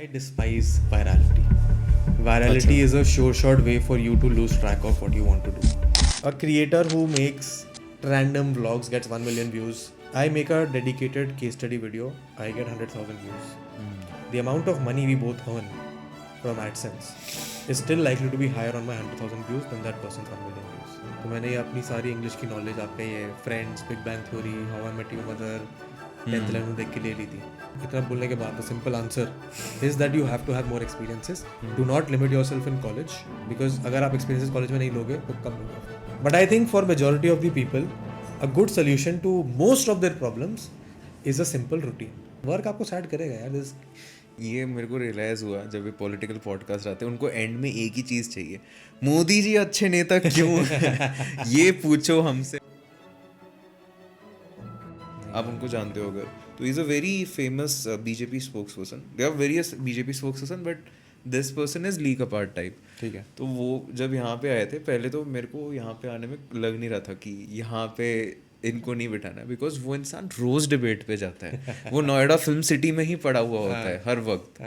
I despise virality. Virality is a sure shot way for you to lose track of what you want to do. A creator who makes random vlogs gets 1 million views. I make a dedicated case study video, I get 100,000 views. The amount of money we both earn from AdSense is still likely to be higher on my 100,000 views than that person's 1 million views. तो मैंने ये अपनी सारी English की knowledge आपका ये friends, big bang theory, how I met your mother, 10th level देख के ले ली थी. इतना बोलने के बाद the simple answer is that you have to have more experiences. Do not limit yourself in college, because अगर आप एक्सपीरियंसेस कॉलेज में नहीं लोगे तो कब लोगे. But I think for majority of the people a good solution to most of their problems is a simple routine. Work आपको sad करेगा यार. ये मेरे को रियलाइज़ हुआ जब ये पॉलिटिकल पॉडकास्ट आते हैं, उनको एंड में एक ही चीज़ चाहिए, मोदी जी अच्छे नेता क्यों ये पूछो हमसे. आप उनको जानते हो अगर, तो is a very famous BJP spokesperson. They are various BJP spokesperson but this person is like apart type. ठीक है. तो वो जब यहाँ पे आए थे, पहले तो मेरे को यहाँ पे आने में लग नहीं रहा था कि यहाँ पे इनको नहीं बिठाना, बिकॉज वो इंसान रोज डिबेट पे जाता है. वो नोएडा फिल्म सिटी में ही पड़ा हुआ होता है हर वक्त.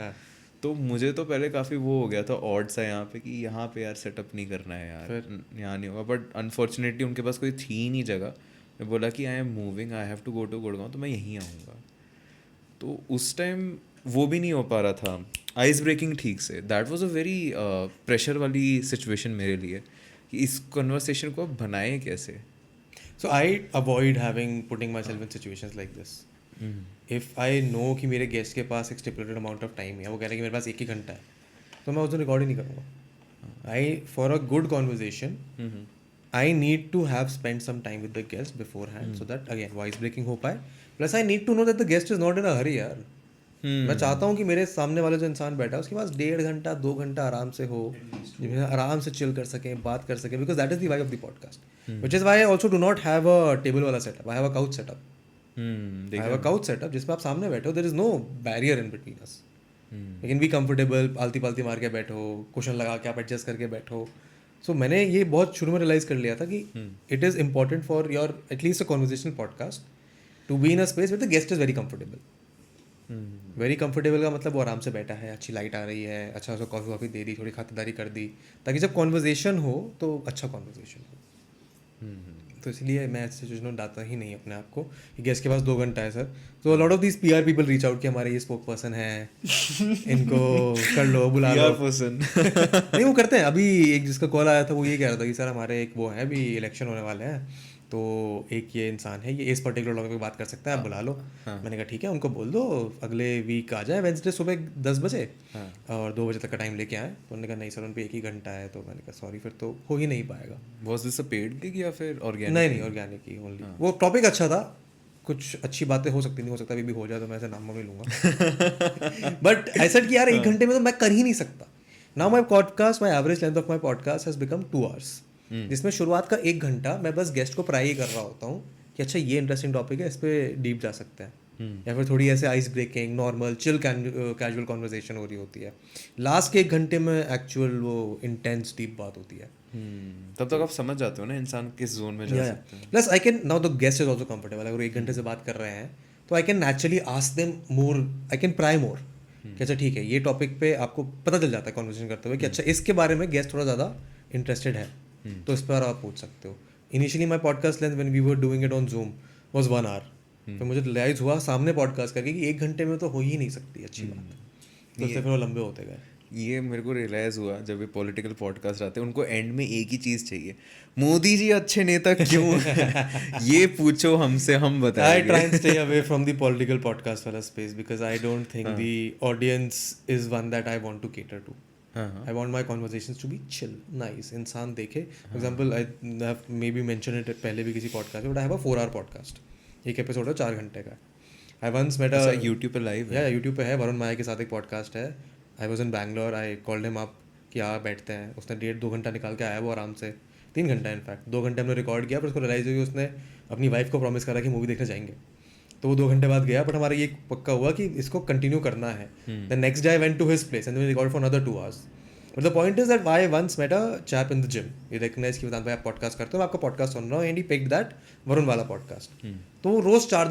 तो मुझे तो पहले काफ़ी वो हो गया था, ऑड सा यहाँ पे कि यहाँ पे यार सेटअप नहीं करना है यार, यहाँ नहीं होगा. बट अनफॉर्चुनेटली उनके पास कोई थी ही नहीं जगह. मैं बोला कि I am moving, I have to go to Gurgaon, तो मैं यहीं आऊँगा. तो उस टाइम वो भी नहीं हो पा रहा था आइस ब्रेकिंग ठीक से. That was a very pressure वाली सिचुएशन मेरे लिए कि इस कन्वर्सेशन को अब बनाएं कैसे. So I avoid putting myself in situations like this. If I know कि मेरे गेस्ट के पास एक stipulated amount of time है, वो कह रहे हैं कि मेरे पास 1 ही घंटा है, तो मैं उस दिन रिकॉर्ड ही नहीं करूँगा. For a good conversation, I need to have spent some time with the guest beforehand, so that again voice breaking हो पाए. Plus I need to know that the guest is not in a hurry यार. मैं चाहता हूँ कि मेरे सामने वाले जो इंसान बैठा है उसके पास 1.5 घंटा 2 घंटा आराम से हो, जिसमें आराम से चिल कर सकें, बात कर सकें, because that is the vibe of the podcast. Which is why I also do not have a table वाला setup. I have a couch setup. I have a couch setup जिसमें आप सामने बैठो, there is no barrier in between us. You can be comfortable, आलती पालती मार के बैठो, कुशन लगा के आप एडजस्ट करके बैठो. सो मैंने ये बहुत शुरू में रियलाइज़ कर लिया था कि it is important for your at least a conversational podcast to be in a space with the guest is very comfortable. Very comfortable का मतलब वो आराम से बैठा है, अच्छी लाइट आ रही है, अच्छा उसको कॉफ़ी वॉफ़ी दे दी, थोड़ी खातिरदारी कर दी, ताकि जब कॉन्वर्जेशन हो तो अच्छा कॉन्वर्जेशन हो. तो इसलिए मैं ऐसे सिचुएशन में डालता ही नहीं अपने आप को कि गेस्ट के पास 2 घंटा है सर. तो lot of these PR people reach out कि हमारे ये स्पोक पर्सन है, इनको कर लो, बुला लो. पर्सन नहीं, वो करते हैं. अभी एक जिसका कॉल आया था वो ये कह रहा था कि सर हमारे एक वो है, अभी इलेक्शन होने वाले हैं, तो एक ये इंसान है, ये इस पर्टिकुलर टॉपिक पे बात कर सकता है, आप बुला लो. मैंने कहा ठीक है, उनको बोल दो अगले वीक आ जाए वेंसडे सुबह 10 बजे और 2 बजे तक का टाइम लेके आए. तो उन्होंने कहा नहीं सर, उन पर 1 ही घंटा है. तो मैंने कहा सॉरी, फिर तो हो ही नहीं पाएगा. Was this a paid gig या फिर ऑर्गेनिक? नहीं, ऑर्गेनिक ही ओनली. वो टॉपिक अच्छा था, कुछ अच्छी बातें हो सकती, नहीं हो सकता, अभी भी हो जाए तो मैं ऐसे नाम नहीं लूँगा. बट आई सेड कि यार 1 घंटे में तो मैं कर ही नहीं सकता. Now my podcast, my average length of my podcast has become 2 hours, जिसमें शुरुआत का 1 घंटा मैं बस गेस्ट को प्राई ही कर रहा होता हूँ कि अच्छा ये इंटरेस्टिंग टॉपिक है, इस पर डीप जा सकते हैं. या फिर थोड़ी ऐसे ice breaking normal chill casual conversation हो रही होती है. लास्ट के 1 घंटे में एक्चुअल वो इंटेंस डीप बात होती है. तब तक आप समझ जाते हो ना इंसान किस जोन में जा सकते हैं. Plus I can now the guest is also comfortable. अगर 1 घंटे से बात कर रहे हैं तो I can naturally ask them more, I can pry more कि अच्छा ठीक है, ये टॉपिक पे आपको पता चल जाता है कॉन्वर्सेशन करते हुए कि अच्छा इसके बारे में गेस्ट थोड़ा ज़्यादा इंटरेस्टेड है, तो इस पर आप पूछ सकते हो. Initially my podcast length when we were doing it on Zoom was 1 hour. फिर मुझे रियलाइज हुआ सामने पॉडकास्ट करके कि 1 घंटे में तो हो ही नहीं सकती अच्छी बात. तो उससे फिर वो लंबे होते गए. ये मेरे को रियलाइज़ हुआ जब ये पॉलिटिकल पॉडकास्ट आते हैं, उनको एंड में एक ही चीज़ चाहिए, मोदी जी अच्छे नेता क्यों ये पूछो हमसे, हम बताएंगे. I try and stay away from the political podcast वाला space because I don't think the audience is one that I want to cater to. I want my conversations to be chill, nice. इंसान देखे. For example, I have maybe mentioned it पहले भी किसी podcast में, but I have a 4 hour podcast. एक episode है 4 घंटे का. I once met a YouTube पे लाइव है. यूट्यूब पे है. वरुण माया के साथ एक पॉडकास्ट है. I was in Bangalore, I called him up कि यहाँ बैठते हैं. उसने 1.5-2 घंटा निकाल के आया वो आराम से. 3 घंटा इनफैक्ट. 2 घंटे हमने रिकॉर्ड किया, पर उसको रियलाइज हुई उसने अपनी वाइफ को प्रॉमिस करा कि मूवी देखने जाएंगे. तो वो 2 घंटे बाद गया, बट हमारा ये पक्का हुआ कि इसको कंटिन्यू करना है. The next day I went to his place and we record for another 2 hours. But the point is that I once met a chap in the gym, ये रिकग्नाइज कि भाई आप पॉडकास्ट करते हो, मैं आपका पॉडकास्ट सुन रहा हूँ, and he picked that Varun वाला पॉडकास्ट। तो वो रोज़ 4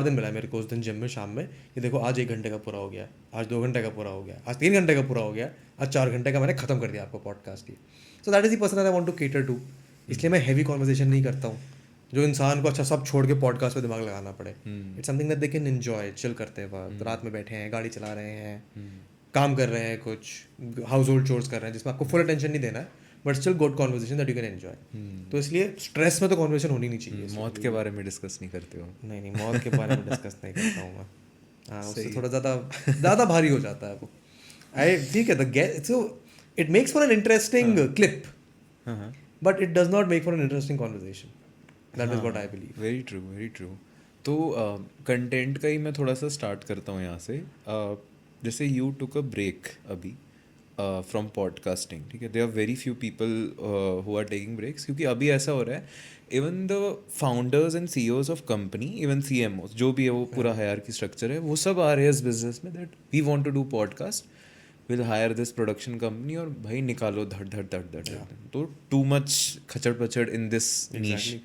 दिन मिला मेरे को उस दिन जिम में शाम में, कि देखो आज 1 घंटे का पूरा हो गया, आज 2 घंटे का पूरा हो गया, आज 3 घंटे का पूरा हो गया, आज 4 घंटे का मैंने खत्म कर दिया आपका पॉडकास्ट ही। So that is the person I want to cater to. इसलिए मैं हैवी कॉन्वर्सेशन नहीं करता हूँ जो इंसान को अच्छा सब छोड़ के पॉडकास्ट पे दिमाग लगाना पड़े। It's something that they can enjoy, chill करते वक्त, रात में बैठे हैं, गाड़ी चला रहे हैं, काम कर रहे हैं, कुछ हाउस होल्ड चोर्स कर रहे हैं जिसमें आपको फुल अटेंशन नहीं देना है, but still good conversation that you can enjoy. तो इसलिए स्ट्रेस में तो कॉन्वर्सेशन होनी नहीं चाहिए। मौत के बारे में डिस्कस नहीं करते हो? नहीं नहीं, मौत के बारे में डिस्कस नहीं करता हूँ मैं। हाँ, उससे थोड़ा ज़्यादा भारी हो जाता है वो। आई ठीक है, the get so it makes for an interesting clip, but it does not make for an interesting conversation. That is what I believe. Very true, very true. तो कंटेंट का ही मैं थोड़ा सा स्टार्ट करता हूँ यहाँ से। जैसे यू टुक अ ब्रेक अभी फ्रॉम पॉडकास्टिंग, ठीक है, there are very few people who are taking breaks, क्योंकि अभी ऐसा हो रहा है even the founders and CEOs of company, even CMOs जो भी है, वो पूरा हायरार्की स्ट्रक्चर है, वो सब आ रहे हैं इस बिजनेस में that we want to do podcast, will hire this production company, और भाई निकालो धड़ धड़ धड़ धड़ धड़। तो टू मच खचड़ पचड़ इन दिस नीश।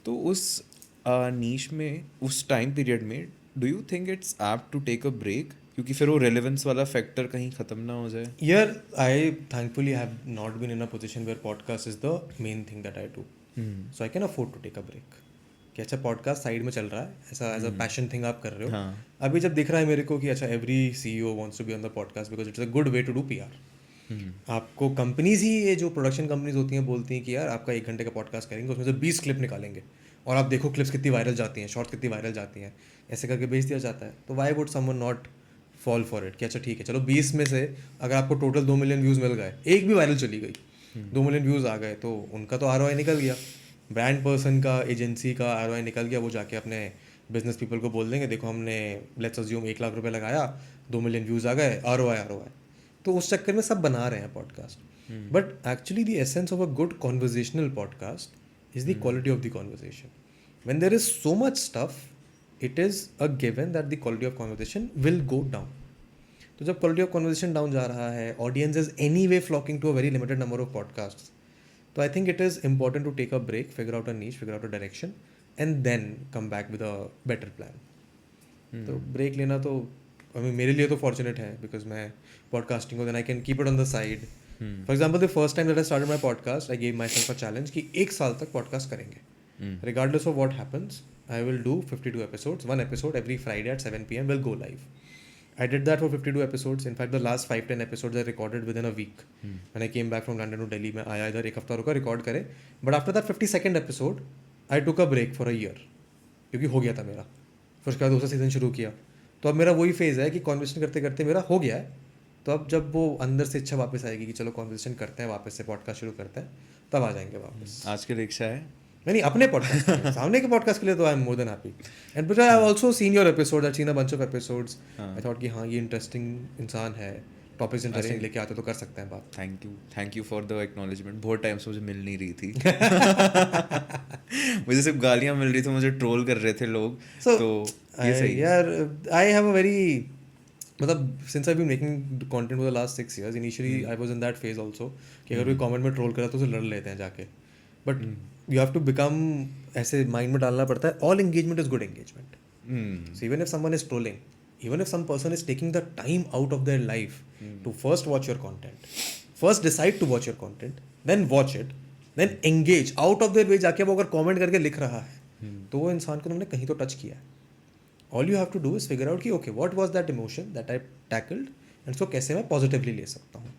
तो उस नीश में, उस टाइम पीरियड में, do you think it's apt to take a break, क्योंकि फिर वो रेलेवेंस वाला फैक्टर कहीं ख़त्म ना हो जाए? यार I thankfully have not been in a position where podcast is the main thing that I do, so I can afford to take a break. कि अच्छा पॉडकास्ट साइड में चल रहा है, ऐसा एज अ पैशन थिंग आप कर रहे हो। अभी जब दिख रहा है मेरे को कि अच्छा every CEO wants to be on the podcast because it's a good way to do PR. आपको कंपनीज ही, ये जो प्रोडक्शन कंपनीज होती हैं, बोलती हैं कि यार आपका 1 घंटे का पॉडकास्ट करेंगे, उसमें से 20 क्लिप निकालेंगे और आप देखो क्लिप्स कितनी वायरल जाती हैं, शॉर्ट्स कितनी वायरल जाती हैं, ऐसे करके बेच दिया जाता है। तो why would someone not fall for it कि अच्छा ठीक है चलो 20 में से अगर आपको टोटल 2 मिलियन व्यूज़ मिल गए, एक भी वायरल चली गई, 2 मिलियन व्यूज़ आ गए, तो उनका तो आरओआई निकल गया, ब्रांड पर्सन का, एजेंसी का आरओआई निकल गया। वो जाके अपने बिजनेस पीपल को बोल देंगे देखो हमने लेट्स अज्यूम 1 लाख रुपए लगाया, 2 मिलियन व्यूज़ आ गए, आरओआई। तो उस चक्कर में सब बना रहे हैं podcast. But actually the essence of a good conversational podcast is the quality of the conversation. When there is so much stuff, it is a given that the quality of conversation will go down. तो जब quality of conversation down जा रहा है, audience is anyway flocking to a very limited number of podcast, तो I think it is important to take a break, figure out a niche, figure out a direction, and then come back with a better plan. तो break लेना तो मेरे लिए तो fortunate है because मैं podcasting को then I can keep it on the side. For example the first time that I started my podcast, I gave myself a challenge कि 1 साल तक पॉडकास्ट करेंगे, regardless of what happens. I will do 52 episodes, one episode every Friday at 7 p.m. will go live. I did that for 52 episodes. In fact, the last 5-10 episodes I recorded within a week. When I came back from London to Delhi, मैं आया इधर 1 हफ्ता रुका, record करे, but after that 52nd episode I took a break for a year, क्योंकि हो गया था मेरा। फिर उसके बाद दूसरा सीजन शुरू किया, तो अब मेरा वही फेज़ है कि कॉन्वर्सेशन करते करते मेरा हो गया है। तो अब जब वो अंदर से इच्छा वापस आएगी कि चलो कॉन्वर्सेशन करते हैं, वापस से पॉडकास्ट शुरू करते हैं, तब आ जाएंगे वापस। आज की रिक्शा है नहीं अपने पॉडकास्ट सामने के पॉडकास्ट के लिए तो I am more than happy. And because I have also seen your episode, I seen a bunch of episodes, I thought कि हाँ ये इंटरेस्टिंग इंसान है, टॉपिक्स इंटरेस्टिंग लेके आते तो कर सकते हैं बात। Thank you for the acknowledgement. बहुत टाइम से मुझे मिल नहीं रही थी मुझे सिर्फ गालियाँ मिल रही थी, मुझे ट्रोल कर रहे थे लोग। तो ये सही यार आई हैव अ वेरी, मतलब since I been making content for the last 6 years, initially I was in that phase also कि अगर कोई कमेंट में ट्रोल करा तो उसे लड़ लेते हैं जाके, but you have to become, ऐसे माइंड में डालना पड़ता है, all engagement is good engagement. So even if someone is trolling, even if some person is taking the time out of their life to first watch your content, first decide to watch your content, then watch it, then engage out of their way, जाके वो अगर comment करके लिख रहा है तो वो इंसान को तुमने कहीं तो टच किया है। All you have to do is figure out कि okay, what was that emotion that I tackled and so कैसे मैं positively ले सकता हूँ।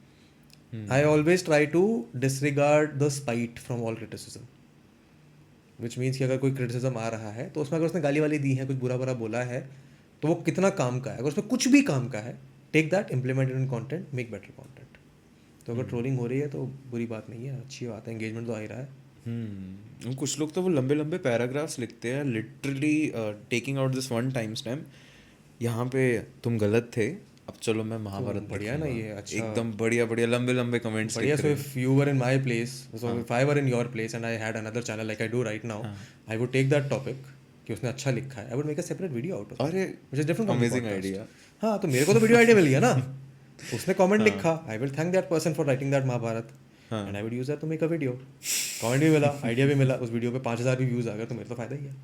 I always try to disregard the spite from all criticism, which means कि अगर कोई criticism आ रहा है तो उसमें अगर उसने गाली वाली दी है, कुछ बुरा बुरा बोला है, तो वो कितना काम का है, अगर उसमें कुछ भी काम का है, take that, implement in content, make better content. तो अगर ट्रोलिंग हो रही है तो बुरी बात नहीं है, अच्छी बात है, एंगेजमेंट तो आ ही रहा है। कुछ लोग तो वो लंबे लंबे पैराग्राफ्स लिखते हैं, literally taking out this one time stamp, यहाँ पे तुम गलत थे, अब चलो मैं महाभारत बढ़िया ना, ये अच्छा एकदम बढ़िया बढ़िया लंबे लंबे कमेंट्स बढ़िया। So if you were in my place, so if I were in your place and I had another channel like I do right now, I would take that topic कि उसने अच्छा लिखा है, I would make a separate video out of, अरे which is different, amazing idea. हाँ, तो मेरे को तो वीडियो आइडिया मिल गया ना, उसने कमेंट लिखा, I will thank that person for writing that Mahabharat हाँ। And I will use that to make a video. Comment भी मिला, आइडिया भी मिला, उस वीडियो पे 5,000 भी व्यूज आ गए तो मेरे तो फायदा ही है.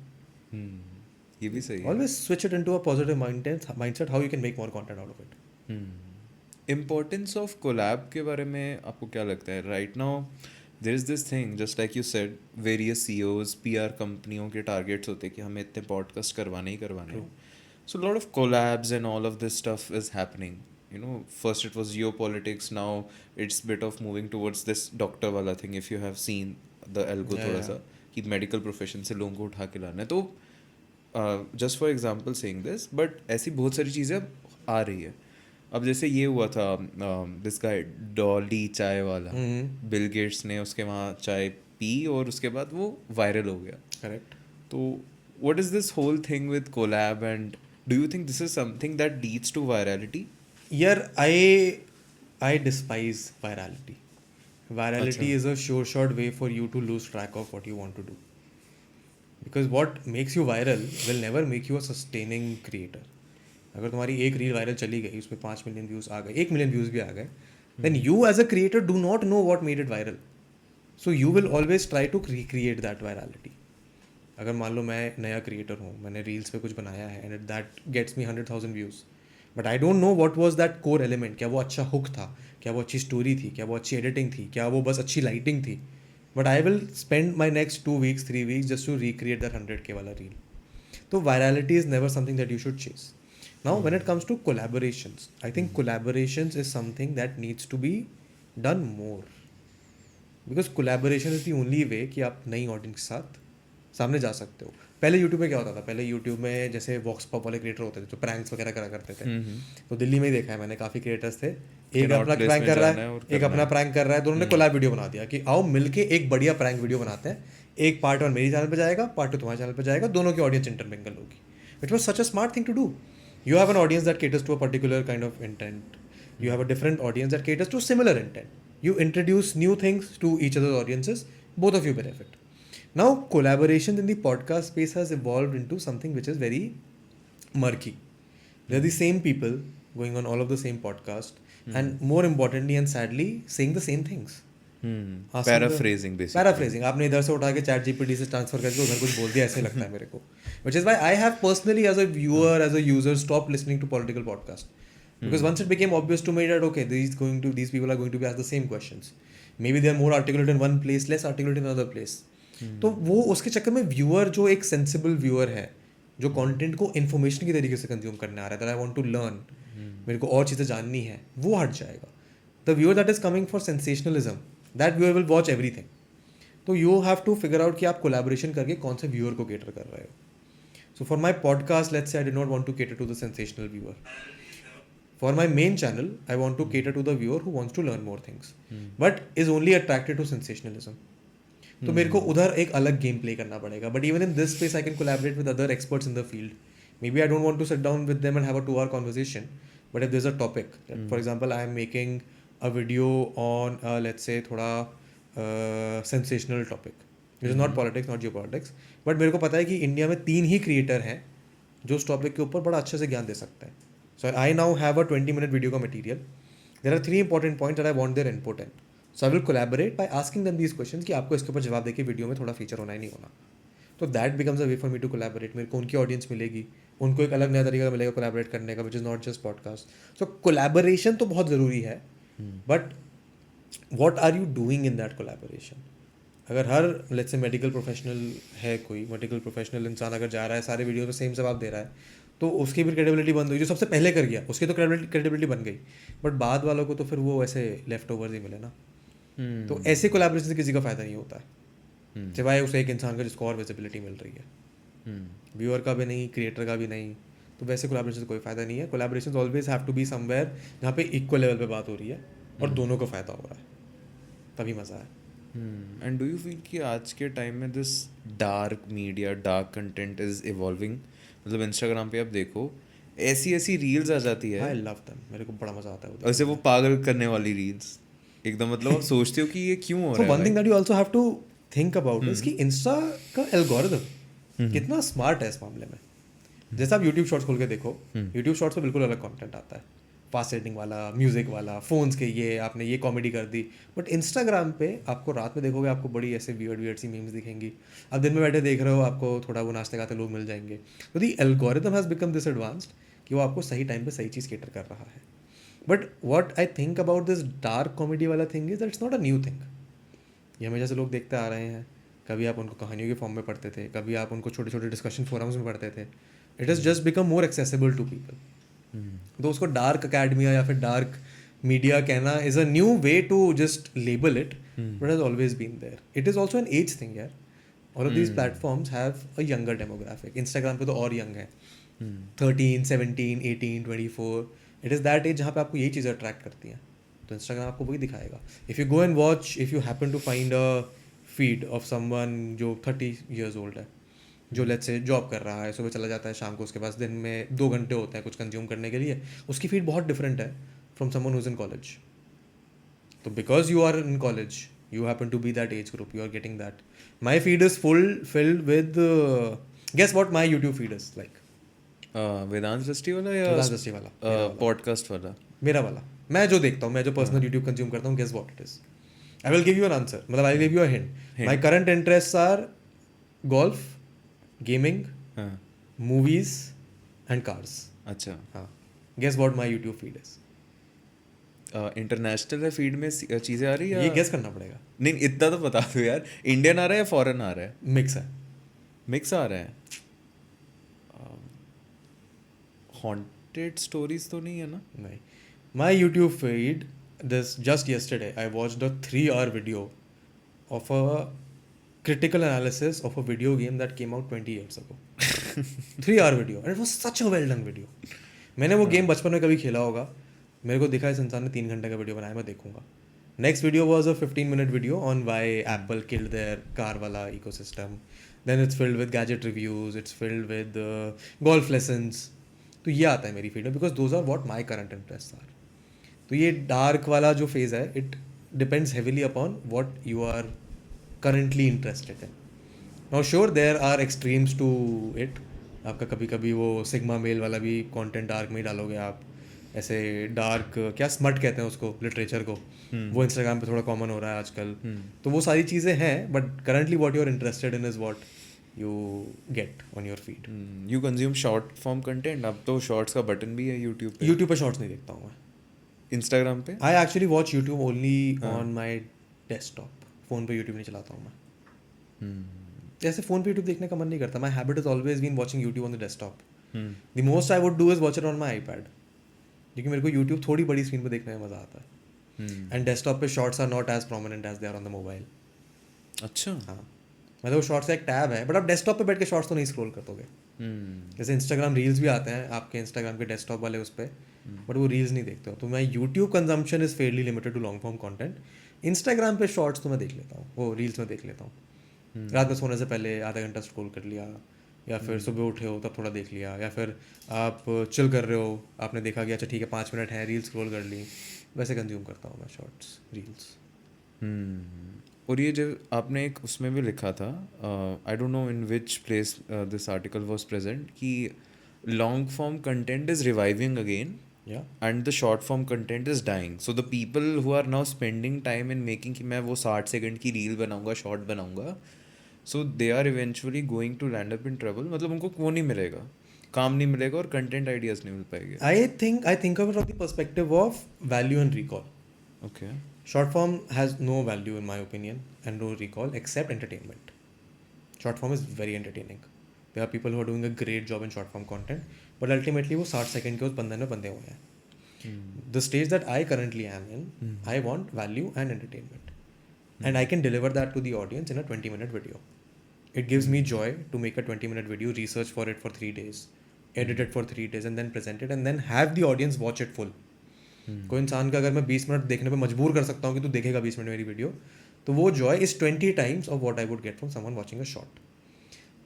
ये भी सही है. Always switch it into a positive mindset, how you can make more content out of it. Importance of collab के बारे में आपको क्या लगता है? Right now there is this thing, just like you said, various CEOs, PR कंपनियों के targets होते हैं कि हमें इतने पॉडकास्ट करवाने ही करवाने हैं. So lot of collabs and all of this stuff is happening. You know, first it was geopolitics, now it's bit of moving towards this doctor वाला thing. If you have seen the algo थोड़ा सा कि medical profession से लोगों को उठा के लाना है, तो just for example saying this, but ऐसी बहुत सारी चीज़ें अब आ रही है. अब जैसे ये हुआ था, दिस गाय डॉली चाय वाला, बिल गेट्स ने उसके वहाँ चाय पी और उसके बाद वो वायरल हो गया. करेक्ट. तो what is this whole thing with collab and do you think this is something that leads to virality? Here, I despise virality. Virality is a sure shot way for you to lose track of what you want to do. Because what makes you viral will never make you a sustaining creator. अगर तुम्हारी एक reel viral चली गई, उसमें 5 million views आ गए, 1 million views भी आ गए, then you as a creator do not know what made it viral. So you will always try to recreate that virality. अगर मान लो मैं नया क्रिएटर हूँ, मैंने रील्स पे कुछ बनाया है and that gets me 100,000 views, but I don't know what was that core element. क्या वो अच्छा हुक था, क्या वो अच्छी स्टोरी थी, क्या वो अच्छी एडिटिंग थी, क्या वो बस अच्छी लाइटिंग थी, but I will spend my next 2 weeks 3 weeks just to recreate that 100K वाला रील. तो virality is never something that you should chase. Now when it comes to collaborations, I think collaborations is something that needs to be done more, because collaboration is the only way कि आप नई audience के साथ सामने जा सकते हो. पहले यूट्यूब में क्या होता था, पहले यूट्यूब में जैसे वॉक्स पॉप वाले क्रिएटर होते थे जो प्रैंक्स वगैरह करा करते थे. तो दिल्ली में ही देखा है मैंने, काफ़ी क्रिएटर्स थे, एक अपना प्रैंक कर रहा है, एक अपना प्रैंक कर रहा है, दोनों ने कोलैब वीडियो बना दिया कि आओ मिलके एक बढ़िया प्रैंक वीडियो बनाते हैं, एक पार्ट 1 मेरी चैनल पे जाएगा, पार्ट 2 तुम्हारे चैनल पे जाएगा, दोनों की ऑडियंस इंटरमिंगल होगी. It was such a smart thing to do. You have an audience that caters to a particular kind of intent, you have a different audience that caters to similar intent. You introduce new things to each other's audiences, both of you benefit. Now, collaboration in the podcast space has evolved into something which is very murky. They're the same people going on all of the same podcast, and more importantly and sadly, saying the same things. Paraphrasing basically. Paraphrasing. आपने इधर से उठा के chat GPT से transfer करके उधर कुछ बोल दिया, ऐसे लगता है मेरे को. Which is why I have personally, as a viewer, as a user, stopped listening to political podcasts. Because once it became obvious to me that okay, these people are going to be asked the same questions. Maybe they are more articulate in one place, less articulate in another place. तो वो उसके चक्कर में viewer जो एक sensible viewer है, जो content को इन्फॉर्मेशन की तरीके से कंज्यूम करने आ रहा है, that I want to learn, मेरे को और चीज़ें जाननी है, वो हट जाएगा. The viewer that is coming for sensationalism, that viewer will watch everything. तो you have to figure out कि आप कोलैबोरेशन करके कौन से व्यूअर को केटर कर रहे हो. So for my podcast, let's say I did not want to cater to the sensational viewer. For my main channel, I want to cater to the viewer who wants to learn more things, but is only attracted to sensationalism. तो मेरे को उधर एक अलग game play करना पड़ेगा. But even in this space, I can collaborate with other experts in the field. Maybe I don't want to sit down with them and have a 2-hour conversation, but if there's a topic, for example, I am making a video on, let's say, थोड़ा sensational topic, which is not politics, not geopolitics, but मेरे को पता है कि India में 3 ही creator हैं जो उस टॉपिक के ऊपर बड़ा अच्छे से ज्ञान दे सकते हैं. So I now have a 20-minute video का material. There are 3 important points that I want their input in. So I will collaborate by asking them these questions कि आपको इसके ऊपर जवाब देके वीडियो में थोड़ा फीचर होना ही नहीं होना. तो that becomes a way for me to collaborate. मेरे को उनकी ऑडियंस मिलेगी, उनको एक अलग नया तरीका मिलेगा कोलैबोरेट करने का, which is not just podcast. So collaboration तो बहुत ज़रूरी है, but what are you doing in that collaboration? अगर हर लेट्स से मेडिकल प्रोफेशनल है, कोई मेडिकल प्रोफेशनल इंसान अगर जा रहा है सारे वीडियो में सेम जवाब दे रहा है, तो उसकी भी क्रेडिबिलिटी बंद हुई. जो सबसे पहले कर गया उसकी तो क्रेडिबिलिटी बन गई, बट बाद वालों को तो फिर वो ऐसे लेफ्ट ओवर्स ही मिले ना. तो ऐसे कोलैबोरेशन से किसी का फ़ायदा नहीं होता है, सिवाय उस एक इंसान का जिसको और विजिबिलिटी मिल रही है. व्यूअर का भी नहीं, क्रिएटर का भी नहीं. तो वैसे कोलैबोरेशन से कोई फ़ायदा नहीं है. Collaboration always have to be somewhere जहाँ पे इक्वल लेवल पे बात हो रही है और दोनों को फ़ायदा हो रहा है, तभी मज़ा है. एंड डू यू फील कि आज के टाइम में this dark media, dark content is evolving? मतलब इंस्टाग्राम पे आप देखो ऐसी रील्स आ जाती है. आई लव देम, मेरे को बड़ा मजा आता है. वैसे वो पागल करने वाली रील्स एकदम, मतलब आप सोचते हो कि ये क्यों हो रहा है. One thing that you also have to think about is कि इंस्टा का एल्गोरिथम कितना स्मार्ट है इस मामले में. जैसे आप यूट्यूब शॉर्ट्स खोल के देखो, यूट्यूब शॉर्ट्स पे बिल्कुल अलग कंटेंट आता है. फास्ट एडिटिंग वाला, म्यूज़िक वाला, फ़ोन्स के ये आपने ये कॉमेडी कर दी. बट इंस्टाग्राम पे आपको रात में देखोगे आपको बड़ी ऐसे वियर्ड सी मीम्स दिखेंगी. आप दिन में बैठे देख रहे हो आपको थोड़ा वो नाचते गाते लोग मिल जाएंगे. तो the algorithm has become this advanced कि वो आपको सही टाइम पे सही चीज़ केटर कर रहा है. But what I think about this dark comedy वाला thing is that it's not a new thing. ये हमें जैसे लोग देखते आ रहे हैं. कभी आप उनको कहानियों के फॉर्म में पढ़ते थे, कभी आप उनको छोटे छोटे डिस्कशन फोरम्स में पढ़ते थे. It has just become more accessible to people. तो उसको डार्क अकेडमिया या फिर डार्क मीडिया कहना is a new way to just label it, but has always been there. It is also an age thing यार. All of these platforms have a younger demographic. Instagram पे तो और young है, 13, 17, 18, 24. It is that as जहाँ पे आपको यही चीज़ें अट्रैक्ट करती हैं. तो इंस्टाग्राम आपको वही दिखाएगा. If you go and watch, if you happen to find a feed of someone जो 30 years ओल्ड है, जो लेट्स से जॉब कर रहा है, सुबह चला जाता है, शाम को उसके पास दिन में 2 घंटे होते हैं कुछ कंज्यूम करने के लिए, उसकी फीड बहुत डिफरेंट है from someone who's in college. तो because you are in college, you happen to be that age group, you are getting that. My feed is full filled with, guess what my YouTube feed is like. Vedant Drishti वाला या वेदांत दृष्टि वाला, podcast वाला? मेरा वाला, मैं जो देखता हूँ, मैं जो पर्सनल यूट्यूब कंज्यूम करता हूँ, guess what it is. I will give you an answer, मतलब I will give you a hint. My current interest are golf, gaming, movies and cars. अच्छा. हाँ, guess what my YouTube feed is. International है feed में चीज़ें आ रही है? ये guess करना पड़ेगा. नहीं, इतना तो बता दो यार. इंडियन आ रहा है या फॉरेन आ रहा है? मिक्स है. मिक्स आ रहा है. हॉन्टेड स्टोरीज तो नहीं है ना? नहीं. My YouTube feed, this just yesterday I watched a 3-hour video of a critical analysis of a video game that came out 20 years ago. 3-hour video and it was such a well done video. मैंने वो game बचपन में कभी खेला होगा, मेरे को दिखा इस इंसान ने 3 घंटे का वीडियो बनाया, मैं देखूंगा. Next video was a 15-minute video on why Apple killed their car वाला ecosystem. Then it's filled with gadget reviews, it's filled with golf lessons. तो ये आता है मेरी फीड में because those are what my current interest are. तो ये dark वाला जो फेज़ है, it depends heavily upon what you are currently interested in. Now sure there are extremes to it. आपका कभी कभी वो सिग्मा मेल वाला भी कंटेंट डार्क में ही डालोगे आप. ऐसे डार्क क्या स्मट कहते हैं उसको, लिटरेचर को, वो इंस्टाग्राम पे थोड़ा कॉमन हो रहा है आजकल. तो वो सारी चीज़ें हैं, but currently what you are interested in is what you get on your feed. You consume short form content. अब तो शॉर्ट्स का बटन भी है यूट्यूब पे. यूट्यूब पे शॉर्ट्स नहीं देखता हूँ मैं. इंस्टाग्राम पे I actually watch YouTube only on my desktop. Phone पे यूट्यूब नहीं चलाता हूँ मैं. जैसे फ़ोन पे यूट्यूब देखने का मन नहीं करता. My habit is always been watching YouTube on the desktop. The most I would do is watch it on my iPad, क्योंकि मेरे को यूट्यूब थोड़ी बड़ी स्क्रीन पे देखने में मज़ा आता है. एंड डेस्कटॉप पे shorts are not as prominent as they are on the mobile. अच्छा. हाँ, मतलब वो शॉर्ट्स का एक टैब है, बट आप डेस्कटॉप पे बैठ के शॉर्ट्स तो नहीं स्क्रॉल कर दोगे. जैसे इंस्टाग्राम रील्स भी आते हैं आपके इंस्टाग्राम के डेस्कटॉप वाले उस पर, बट वो रील्स नहीं देखते हो. तो मैं YouTube consumption is fairly limited to long form content. Instagram पे शॉर्ट्स तो मैं देख लेता हूँ, वो रील्स में देख लेता हूँ. रात में सोने से पहले आधा घंटा स्क्रॉल कर लिया, या फिर सुबह उठे हो तब थोड़ा देख लिया, या फिर आप चिल कर रहे हो, आपने देखा कि अच्छा ठीक है 5 मिनट है, रील स्क्रॉल कर ली. वैसे कंज्यूम करता हूँ मैं शॉर्ट्स रील्स. और ये जो आपने एक उसमें भी लिखा था, I don't know in which place this article was present, कि long form content is reviving again and the short form content is dying. So the people who are now spending time in making कि मैं वो 60 second की reel बनाऊंगा, short बनाऊंगा, so they are eventually going to land up in trouble. मतलब उनको वो नहीं मिलेगा, काम नहीं मिलेगा और कंटेंट आइडियाज नहीं मिल पाएंगे. I think of it from the perspective of value and recall. Okay. Short form has no value in my opinion and no recall except entertainment. Short form is very entertaining. There are people who are doing a great job in short form content, but ultimately वो 60 second के उस बंधन में बंधे हुए हैं. The stage that I currently am in, I want value and entertainment, and I can deliver that to the audience in a 20-minute video. It gives me joy to make a 20-minute video, research for it for 3 days, edit it for 3 days, and then present it, and then have the audience watch it full. कोई इंसान का अगर मैं 20 minute देखने पे मजबूर कर सकता हूँ कि तू देखेगा 20 मिनट मेरी वीडियो, तो वो Joy is 20 times of what I would get from someone watching a short.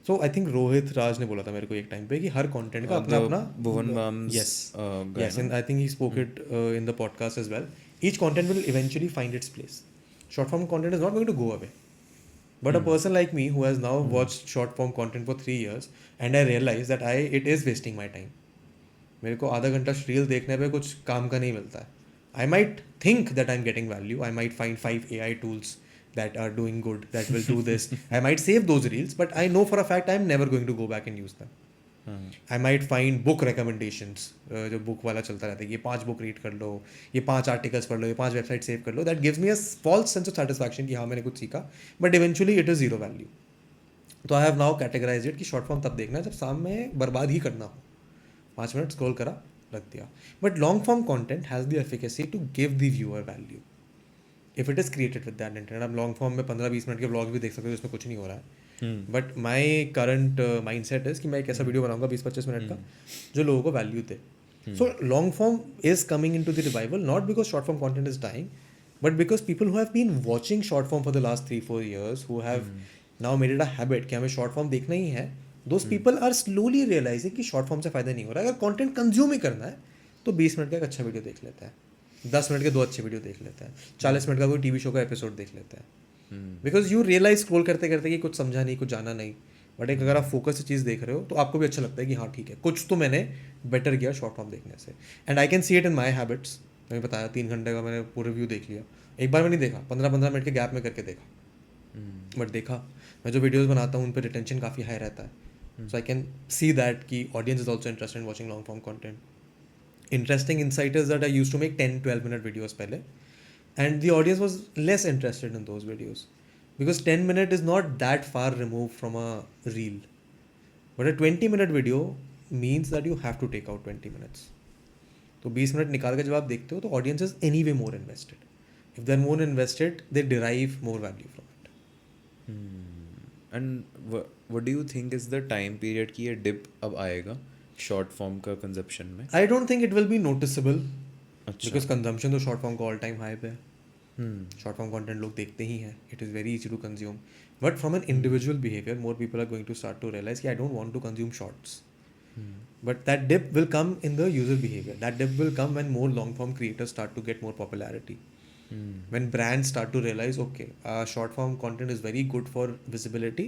So I think Rohit Raj ने बोला था मेरे को एक टाइम पे कि हर कंटेंट का अपना अपना भुवन mums, yes and I think he spoke it in the podcast as well. Each content will eventually find its place. Short form content is not going to go away, but a person like me who has now watched short form content for 3 years, and I realize that it is wasting my time. मेरे को आधा घंटा reel देखने पे कुछ काम का नहीं मिलता है. I might think that I am getting value, I might find 5 AI tools that are doing good, that will do this. I might save those reels, but I know for a fact I'm never going to go back and use them. I might find book recommendations, जो book वाला चलता रहता है, ये 5 book read कर लो, ये 5 articles पढ़ लो, ये 5 वेबसाइट सेव कर लो. That gives me a false sense of satisfaction कि हाँ मैंने कुछ सीखा, but eventually it is zero value. तो I have now categorise it कि शॉर्ट फॉर्म तब देखना है जब सामने बर्बाद ही करना हो. 5 मिनट स्क्रॉल करा, रख दिया. But long form content has the efficacy to give the viewer value if it is created with that intent. आप लॉन्ग फॉर्म में 15-20 मिनट के व्लॉग भी देख सकते हो, इसमें कुछ नहीं हो रहा है. But my current mind set is कि मैं एक ऐसा वीडियो बनाऊंगा 20-25 मिनट का जो लोगों को वैल्यू दे. So long form is coming into the revival, not because short form content is dying, but because people who have been watching short form for the last 3-4 years, who have now made it a habit कि हमें short form देखना ही है. Those people are slowly realising कि short form से फायदा नहीं हो रहा है. अगर कॉन्टेंट कंज्यूम ही करना है तो 20 मिनट का एक अच्छा वीडियो देख लेता है, 10 मिनट के 2 अच्छे वीडियो देख लेता है, 40 मिनट का कोई टीवी शो का एपिसोड देख लेता है. बिकॉज यू रियलाइज स्क्रॉल करते करते कि कुछ समझा नहीं, कुछ जाना नहीं. बट एक अगर आप फोकस से चीज़ देख रहे हो तो आपको भी अच्छा लगता है कि हाँ ठीक है, कुछ तो मैंने बेटर किया शॉर्ट फॉर्म देखने से. And I can see it in my habits. मैंने बताया 3 घंटे का मैंने पूरा व्यू देख लिया. एक बार में नहीं देखा, 15-15 मिनट के गैप में करके देखा. बट देखा, मैं जो वीडियोज़ बनाता हूँ उन पर रिटेंशन काफ़ी हाई रहता है. सो आई कैन सी दैट कि audience is also interested in watching long form content. Interesting insight is that I used to make 10-12 minute videos पहले, and the audience was less interested in those videos because 10 minute is not that far removed from a reel, but a 20-minute video means that you have to take out 20 minutes. तो 20 minute निकाल के जब आप देखते हो तो audience is anyway more invested. If they're more invested, they derive more value from it. And what do you think is the time period कि ये dip अब आएगा शॉर्ट फॉर्म का कंजप्शन में? I don't think it will be noticeable. अच्छा. Because consumption तो short form का all time high पे है. शॉर्ट फॉर्म कंटेंट लोग देखते ही हैं. It is very easy to consume. But from an individual behaviour more people are going to start to realise कि I don't want to consume shorts. But that dip will come in the user behaviour. That dip will come when more long form creators start to get more popularity. When brands start to realize, okay, short form content is very good for visibility,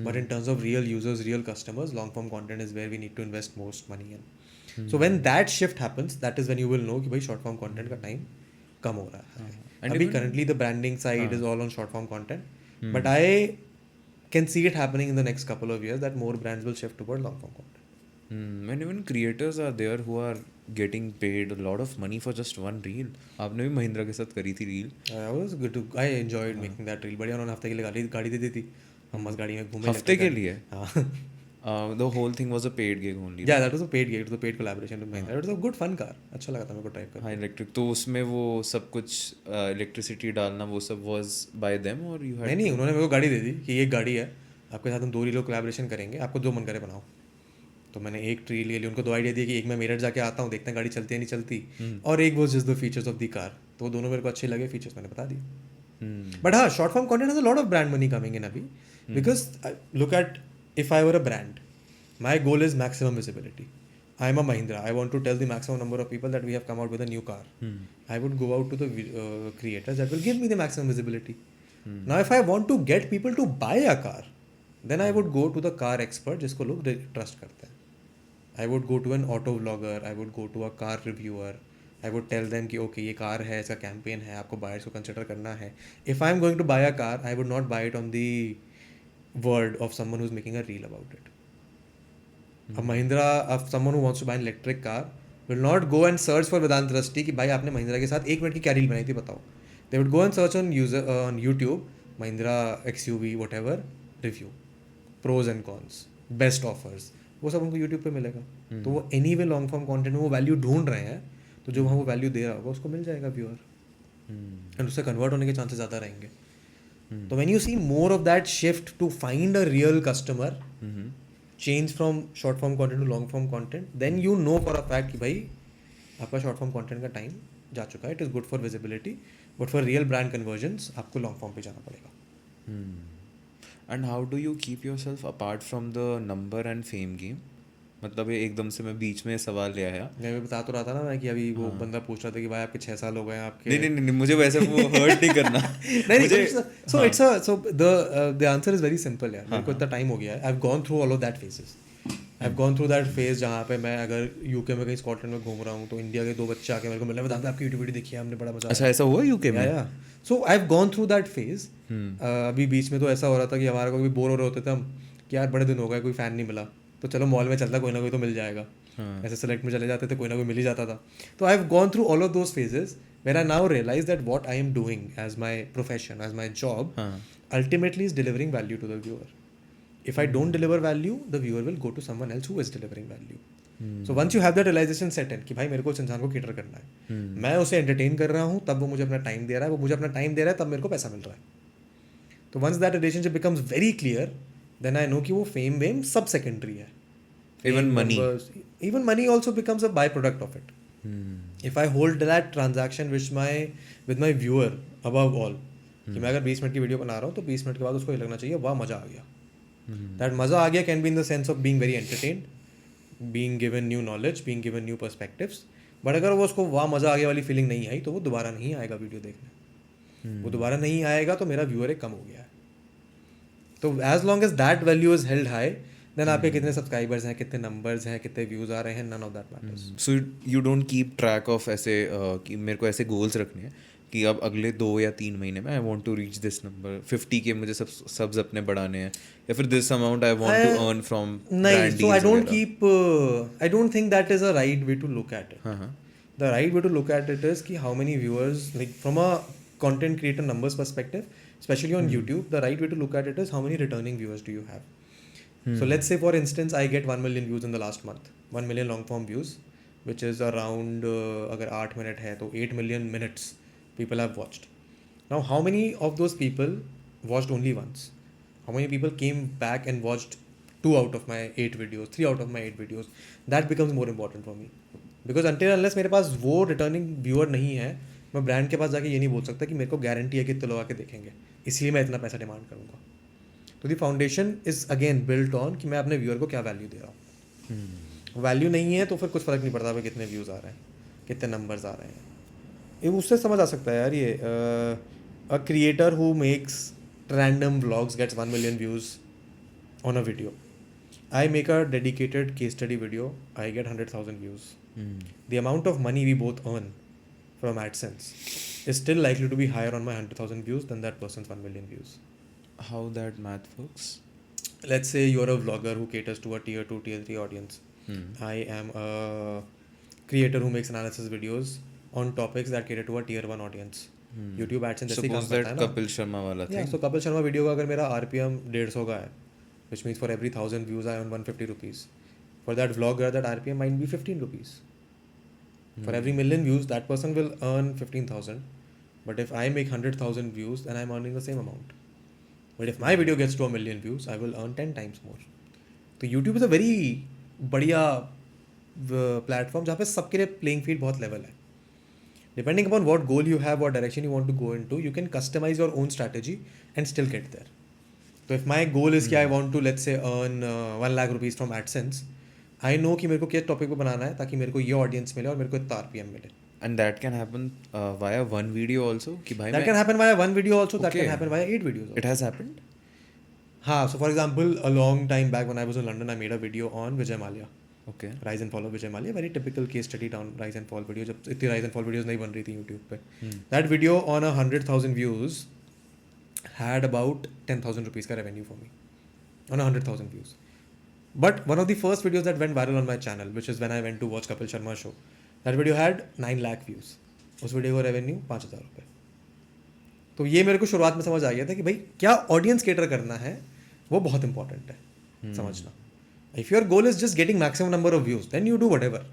but in terms of real users, real customers, long form content is where we need to invest most money in. So when that shift happens, that is when you will know कि भाई short form content का time कम हो रहा है. अभी currently the branding side is all on short form content, but I can see it happening in the next couple of years that more brands will shift toward long form content. And even creators are there who are getting paid a lot of money for just one reel. आपने भी महिंद्रा के साथ करी थी reel. I enjoyed making that reel. बढ़िया, उन्होंने हफ्ते के लिए गाड़ी दे दी थी. हम बस गाड़ी में घूमे. हफ्ते के लिए? हाँ. The whole thing was a paid gig only. Yeah, that was a paid gig. It was a paid collaboration with Mahindra. It was a good fun car. अच्छा लगा था मेरे को ड्राइव करना. हाँ, इलेक्ट्रिक. तो उसमें वो सब कुछ इलेक्ट्रिसिटी डालना वो सब was by them or you had? नहीं, उन्होंने मेरे को गाड़ी दे दी कि ये गाड़ी है, आपके साथ हम 2 रीलों कोलैबोरेशन करेंगे, आपको जो मन करे बनाओ. तो मैंने एक ट्री ले ली. उनको 2 आइडिया दिए कि एक मैं मेरठ जाके आता हूँ, देखते हैं गाड़ी चलती है नहीं चलती, और एक वो just the features of the car. तो दोनों मेरे को अच्छे लगे फीचर्स, मैंने बता दिए. बट हाँ, short form content has a lot of brand money coming in अभी, because look at, if I were a brand, my goal is maximum visibility. I am a Mahindra. I want to tell the maximum number of people that we have come out with a new car. I would go out to the creators that will give me the maximum visibility. Now, if I want to get people to buy a car, then I would go to the car expert जिसको लोग trust करते हैं. I would go to an auto vlogger. I would go to a car reviewer. I would tell them कि okay, ये car है, इसका campaign है, आपको buyers को consider करना है. If I am going to buy a car, I would not buy it on the word of someone who's making a reel about it. अब महिंद्रा, अब someone who wants to buy an electric car will not go and search for Vedant Rusty कि भाई आपने महिंद्रा के साथ 1 minute की क्या reel बनाई थी बताओ. They would go and search on YouTube, Mahindra XUV whatever review, pros and cons, best offers, वो सब उनको YouTube पे मिलेगा. तो वो anyway long form content में वो वैल्यू ढूंढ रहे हैं, तो जो वहाँ वो वैल्यू दे रहा होगा उसको मिल जाएगा व्यूअर, एंड उससे कन्वर्ट होने के चांसेस ज़्यादा रहेंगे. तो when you see more of that shift to find a real customer, change from short form content to long form content, then you know for a fact कि भाई आपका short form content का time जा चुका है. It is good for visibility, but for real brand conversions आपको long form पे जाना पड़ेगा. And how do you keep yourself apart from the number and fame game? मतलब ये एकदम से मैं बीच में सवाल ले आया. मैं बता तो रहा था ना मैं कि अभी वो बंदा पूछ रहा था कि भाई आपके 6 साल हो गए हैं आपके. नहीं मुझे वैसे वो हर्ट नहीं करना. So the answer is very simple यार. मेरे को इतना टाइम हो गया है. I've gone through all of that phases. I've gone through that phase जहाँ पे मैं अगर यूके में कहीं स्कॉटलैंड में घूम रहा हूँ तो इंडिया के 2 बच्चे आके मेरे को मिलने बताते आपकी यूट्यूब वीडियो देखी है हमने बड़ा मजा अच्छा आया ऐसा हुआ यूके में? Yeah so I have gone through that phase. अभी बीच में तो ऐसा हो रहा था कि हमारा कोई बोर हो रहे होते थे हम कि यार बड़े दिन हो गए कोई फ़ैन नहीं मिला तो चलो मॉल में चलता कोई ना कोई तो मिल जाएगा। ऐसे सेलेक्ट में चले जाते थे कोई ना कोई मिल ही जाता था। तो I have gone through all of those phases where I now realise that what I am doing as my profession as my job ultimately is delivering value to the viewer. If I don't deliver value, the viewer will go to someone else who is delivering value. So once you have that realization set in कि भाई मेरे को उस इंसान को cater करना है, मैं उसे entertain कर रहा हूँ तब वो मुझे अपना time दे रहा है, वो मुझे अपना time दे रहा है तब मेरे को पैसा मिल रहा है। तो once that relationship becomes very clear, then I know कि वो fame वेम सब secondary है। Even money. Even money also becomes a byproduct of it. If I hold that transaction with my viewer above all, कि मैं अगर 20 minute की video बना रहा हूँ तो 20 मिनट के बाद उसको ये लगना चाहिए वाह मज़ा आ गया। दैट मज़ा आ गया can be in the sense of being very entertained, being given new knowledge, being given new perspectives. But अगर वो उसको वाह मज़ा आ गया वाली फीलिंग नहीं आई तो वो दोबारा नहीं आएगा वीडियो देखने। वो दोबारा नहीं आएगा तो मेरा व्यूअर कम हो गया है। तो as long as that value is held high then आपके कितने सब्सक्राइबर्स हैं, कितने नंबर्स हैं, कितने व्यूज़ आ रहे हैं, none of that matters. So you don't keep track of ऐसे कि मेरे को ऐसे गोल्स रखने हैं कि अब अगले 2 या 3 महीने में I want to reach this number 50 के मुझे सब्स अपने बढ़ाने हैं या फिर this amount I want to earn from नहीं। So I don't think that is a right way to look at it. The right way to look at it is कि how many viewers like from a content creator numbers perspective, especially on YouTube, the right way to look at it is how many returning viewers do you have. So let's say for instance I get 1 million views in the last month, 1 million long form views, which is around अगर 8 minute है तो 8 million minutes people have watched. Now how many of those people watched only once? How many people came back and watched 2 out of my 8 videos, 3 out of my 8 videos? That becomes more important for me. Because until unless मेरे पास वो returning viewer नहीं है, मैं brand के पास जाके ये नहीं बोल सकता कि मेरे को गारंटी है कि इतने लोग आके देखेंगे इसलिए मैं इतना पैसा डिमांड करूँगा। तो दी foundation is again built on कि मैं अपने व्यूअर को क्या वैल्यू दे रहा हूँ। वैल्यू नहीं है तो फिर कुछ फ़र्क नहीं पड़ता भाई कितने व्यूज़ आ रहे हैं, कितने नंबर्स आ रहे हैं। ये उससे समझ आ सकता है यार। ये a creator who makes random vlogs gets 1 million views on a video. I make a dedicated case study video, I get 100,000 views. The amount of money we both earn from AdSense is still likely to be higher on my 100,000 views than that person's 1 million views. How that math works? Let's say you're a vlogger who caters to a tier 2, tier 3 audience. I am a creator who makes analysis videos on topics that cater to a tier 1 audience. YouTube AdSense जैसे काम करता है ना। कपिल शर्मा वाला था। So Kapil Sharma video का अगर मेरा RPM 150 का है, which means for every 1000 views I earn 150 rupees. For that vlogger that RPM might be 15 rupees. For every million views, that person will earn 15,000. But if I make 100,000 views, then I'm earning the same amount. But if my video gets to 1 million views, I will earn 10 times more. So YouTube is a very बढ़िया platform जहाँ पे सबके लिए playing field बहुत level है. Depending upon what goal you have, what direction you want to go into, you can customize your own strategy and still get there. So if my goal is कि I want to let's say earn 1 lakh rupees from AdSense, I know कि मेरे को किस topic पे बनाना है ताकि मेरे को ये ऑडियंस मिले और मेरे को इतना आरपीएम मिले। And that can happen via one video also कि भाई that can happen via one video also, that can happen via 8 videos. It has happened. हाँ, so for example a long time back when I was in London I made a video on Vijay Mallya. Okay, rise and fall of Vijay Mallya, very typical case study down rise and fall video, जब इतनी rise and fall videos नहीं बन रही थी YouTube पे। That video on 100,000 views had about 10,000 rupees का revenue for me on 100,000 views. But one of the first videos that went viral on my channel, which is when I went to watch Kapil Sharma show, that video had 9 lakh views. उस video का revenue 5,000 रुपये. तो ये मेरे को शुरुआत में समझ आ गया था कि भाई क्या ऑडियंस केटर करना है वो बहुत इंपॉर्टेंट है समझना. If your goal is just getting maximum number of views, then you do whatever.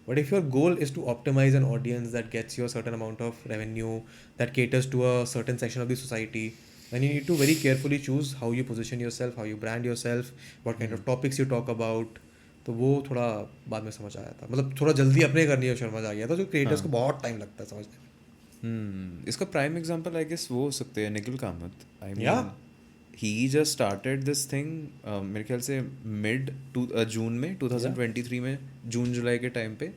But if your goal is to optimize an audience that gets you a certain amount of revenue, that caters to a certain section of the society, then you need to very carefully choose how you position yourself, how you brand yourself, what kind of topics you talk about. तो वो थोड़ा बाद में समझ आया था, मतलब थोड़ा जल्दी अपने करनी है समझ आ गया था, जो क्रिएटर्स को बहुत टाइम लगता है समझने में. इसका प्राइम एग्जांपल आई गेस वो हो सकते हैं Nikhil Kamat. I mean he just started this thing मेरे ख्याल से जून में 2023 में जून जुलाई के टाइम पे,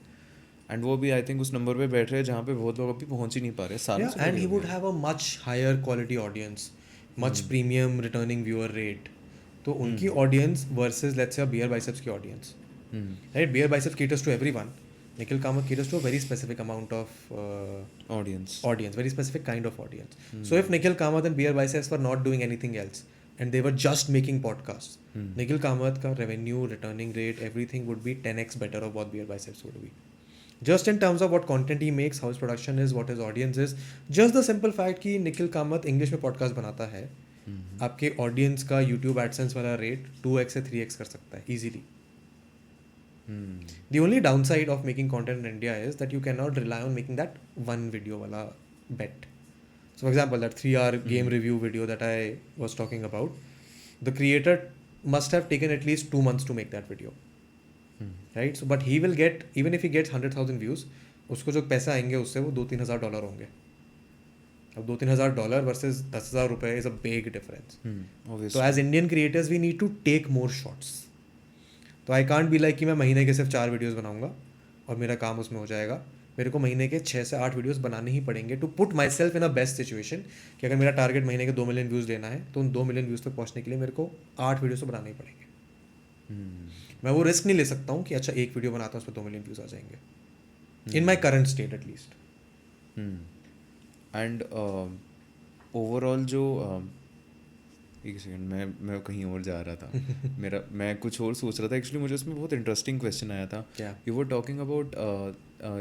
एंड वो भी आई थिंक उस नंबर पे बैठ रहे हैं जहाँ पे बहुत लोग अभी पहुँच ही नहीं पा रहे सालों से. And he would have a much higher quality audience, much premium returning viewer rate. तो उनकी audience versus let's say Beer Biceps की audience, right? Beer Biceps caters to everyone. Nikhil Kamath caters to a very specific amount of audience, very specific kind of audience. So if Nikhil Kamath and Beer Biceps were not doing anything else and they were just making podcasts, Nikhil Kamath ka revenue, returning rate, everything would be 10x better of what Beer Biceps would be. Just in terms of what content he makes, how his production is, what his audience is, just the simple fact कि Nikhil Kamath English में podcast बनाता है, आपके audience का YouTube AdSense वाला rate 2x से 3x कर सकता है easily. The only downside of making content in India is that you cannot rely on making that one video wala bet. So for example, that 3-hour game review video that I was talking about, the creator must have taken at least 2 months to make that video. Right? So but he will get, even if he gets 100,000 views, उसको जो पैसे आएंगे उससे वो $2-3,000 होंगे. अब $2-3,000 versus 10,000 रुपए is a big difference. So as Indian creators we need to take more shots. तो आई कांट बी लाइक कि मैं महीने के सिर्फ 4 वीडियोस बनाऊंगा और मेरा काम उसमें हो जाएगा. मेरे को महीने के 6 से 8 वीडियोस बनाने ही पड़ेंगे to put myself in a best situation कि अगर मेरा टारगेट महीने के 2 मिलियन व्यूज़ लेना है तो उन 2 मिलियन व्यूज़ तक पहुंचने के लिए मेरे को 8 वीडियोस तो बनाने ही पड़ेंगे. मैं वो रिस्क नहीं ले सकता हूँ कि अच्छा एक वीडियो बनाता हूँ उस पर 2 मिलियन व्यूज़ आ जाएंगे in my current state at least. And overall जो एक सेकंड, मैं कहीं और जा रहा था. मैं कुछ और सोच रहा था एक्चुअली. मुझे उसमें बहुत इंटरेस्टिंग क्वेश्चन आया था. यू वर टॉकिंग अबाउट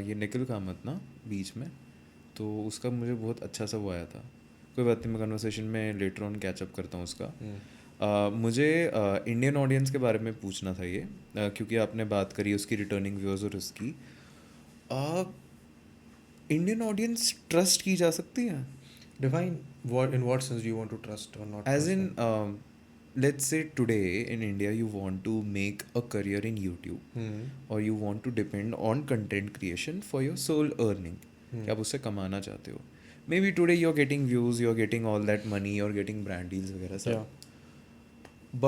ये निखिल कामत ना बीच में, तो उसका मुझे बहुत अच्छा सा वो आया था. कोई बात नहीं, मैं कन्वर्सेशन में लेटर ऑन कैचअप करता हूँ उसका. मुझे इंडियन ऑडियंस के बारे में पूछना था ये, क्योंकि आपने बात करी उसकी रिटर्निंग व्यूअर्स और उसकी. इंडियन ऑडियंस ट्रस्ट की जा सकती है? Define in what sense do you want to trust or not? As in, let's say today in India you want to make a career in YouTube, or you want to depend on content creation for your sole earning. कि आप उससे कमाना चाहते हो. Maybe today you're getting views, you're getting all that money, you're getting brand deals वगैरह सब.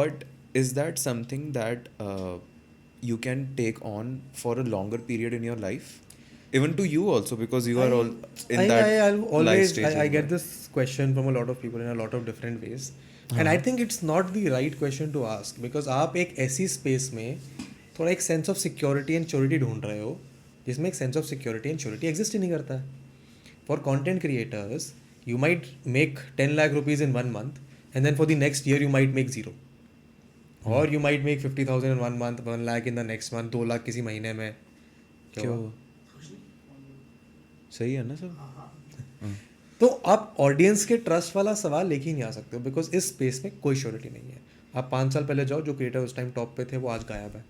But is that something that you can take on for a longer period in your life? Even to you also, because you are all in that life stage. I get this question from a lot of people in a lot of different ways. And I think it's not the right question to ask, because आप एक ऐसी space में थोड़ा एक sense of security and surety ढूंढ रहे हो जिसमें एक sense of security and surety exist ही नहीं करता है. For content creators you might make 10 lakh rupees in 1 month and then for the next year you might make 0. Or you might make 50,000 in 1 month, 1 lakh in the next month, 2 lakh किसी महीने में. क्यों? सही है ना सब. तो आप ऑडियंस के ट्रस्ट वाला सवाल लेके ही नहीं आ सकते हो, बिकॉज इस स्पेस में कोई श्योरिटी नहीं है. आप 5 साल पहले जाओ, जो क्रिएटर उस टाइम टॉप पे थे वो आज गायब है.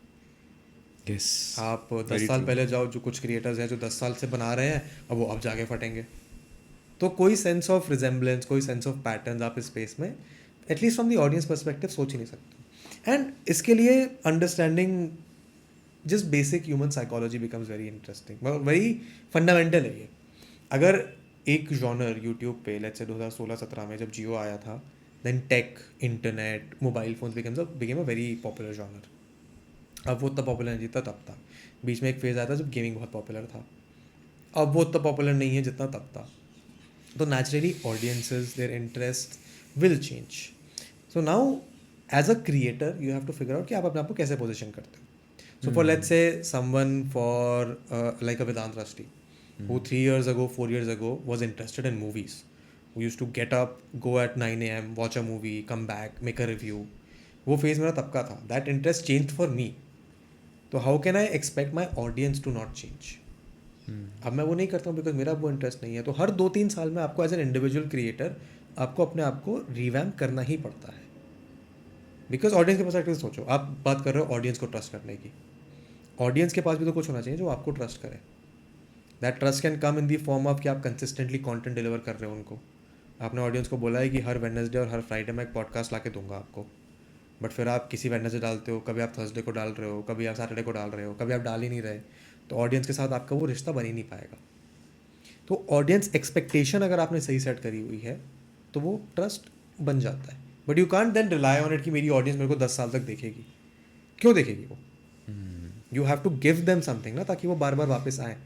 yes. आप 10 साल पहले जाओ, जो कुछ क्रिएटर्स हैं जो 10 साल से बना रहे हैं अब वो अब जाके फटेंगे. तो कोई सेंस ऑफ रिजेम्बलेंस, कोई सेंस ऑफ पैटर्न आप इस स्पेस में at least from the audience perspective सोच ही नहीं सकते. एंड इसके लिए understanding just basic human psychology becomes very interesting, very fundamental है ये. अगर एक जॉनर यूट्यूब पे लेट्स से 2016-17 में जब जियो आया था, then tech, internet, mobile phones became a very popular genre. अब वो उतना पॉपुलर नहीं जितना तब था. बीच में एक फेज़ आया था जब गेमिंग बहुत पॉपुलर था. अब वो उतना पॉपुलर नहीं है जितना तब था. तो naturally audiences, their interest will change. So now as a creator you have to figure out कि आप अपने आप को कैसे पोजिशन करते हो. So for let's say someone for like a Vedant Rashti, who 3 years ago, 4 years ago was interested in movies, who used to get up, go at 9 a.m, watch a movie, come back, make a review. वो phase मेरा तब का था. That interest changed for me. तो how can I expect my audience to not change? अब मैं वो नहीं करता हूँ बिकॉज मेरा वो इंटरेस्ट नहीं है. तो हर 2-3 साल में आपको एज एन इंडिविजुअल क्रिएटर आपको अपने आप को रिवैम्प करना ही पड़ता है. बिकॉज ऑडियंस के पर्सपेक्टिव से सोचो, आप बात कर रहे हो ऑडियंस को ट्रस्ट करने की. ऑडियंस के पास भी तो कुछ होना चाहिए जो आपको ट्रस्ट करे. That trust can come in the form of कि आप कंसिस्टेंटली कंटेंट डिलीवर कर रहे हो उनको. आपने ऑडियंस को बोला है कि हर वेडनेसडे और हर फ्राइडे में एक पॉडकास्ट ला के दूंगा आपको, बट फिर आप किसी वेडनेसडे डालते हो, कभी आप थर्सडे को डाल रहे हो, कभी आप सैटरडे को डाल रहे हो, कभी आप डाल ही नहीं रहे. तो ऑडियंस के साथ आपका वो रिश्ता बन ही नहीं पाएगा. तो ऑडियंस एक्सपेक्टेशन अगर आपने सही सेट करी हुई है तो वो ट्रस्ट बन जाता है. But you can't then rely on it कि मेरी ऑडियंस मेरे को 10 साल तक देखेगी. क्यों देखेगी वो? You have to give them something ना, ताकि वो बार बार वापस आए.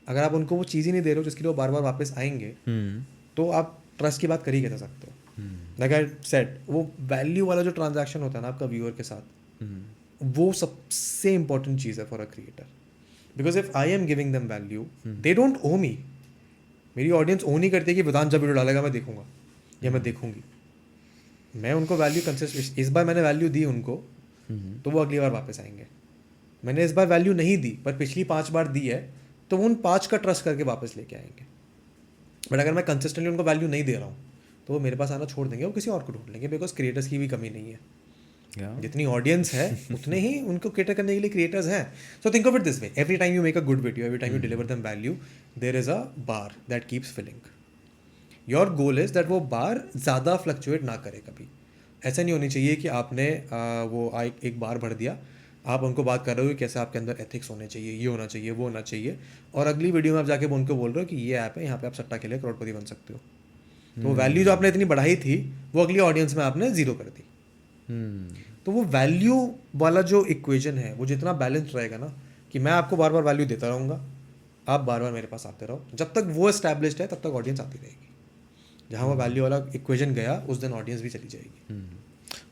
अगर आप उनको वो चीज़ ही नहीं दे रहे हो जिसके लिए वो बार बार वापस आएंगे, तो आप ट्रस्ट की बात कर ही कैसे सकते हो. लाइक आई सेड, वो वैल्यू वाला जो ट्रांजैक्शन होता है ना आपका व्यूअर के साथ, वो सबसे इंपॉर्टेंट चीज़ है for a creator. Because if I am giving them value, they don't owe me. मेरी ऑडियंस ओ नहीं करती कि वेदांत जब वीडियो डालेगा मैं देखूंगा या मैं देखूंगी. मैं उनको वैल्यू कंसिस्ट, इस बार मैंने वैल्यू दी उनको, तो वो अगली बार वापस आएंगे. मैंने इस बार वैल्यू नहीं दी पर पिछली 5 बार दी है, तो वो उन 5 का ट्रस्ट करके वापस लेके आएंगे. बट अगर मैं कंसिस्टेंटली उनको वैल्यू नहीं दे रहा हूँ, तो वो मेरे पास आना छोड़ देंगे, वो किसी और को ढूंढ लेंगे. बिकॉज क्रिएटर्स की भी कमी नहीं है. जितनी ऑडियंस है उतने ही उनको केटर करने के लिए क्रिएटर्स हैं. So think of it this way, every time you make a good video, every time you deliver them value, there is a bar that keeps filling. Your goal is that वो bar ज़्यादा fluctuate ना करे कभी. ऐसा नहीं होनी चाहिए कि आपने एक बार भर दिया, आप उनको बात कर रहे हो कि कैसे आपके अंदर एथिक्स होने चाहिए, ये होना चाहिए, वो होना चाहिए, और अगली वीडियो में आप जाके उनको बोल रहे हो कि ये ऐप है, यहाँ पे आप सट्टा खेले करोड़पति बन सकते हो. तो वैल्यू जो आपने इतनी बढ़ाई थी वो अगली ऑडियंस में आपने जीरो कर दी. तो वो वैल्यू वाला जो इक्वेशन है वो जितना बैलेंस रहेगा ना, कि मैं आपको बार बार वैल्यू देता रहूँगा, आप बार बार मेरे पास आते रहो, जब तक वो एस्टैब्लिश्ड है तब तक ऑडियंस आती रहेगी. जहाँ वो वैल्यू वाला इक्वेशन गया उस दिन ऑडियंस भी चली जाएगी.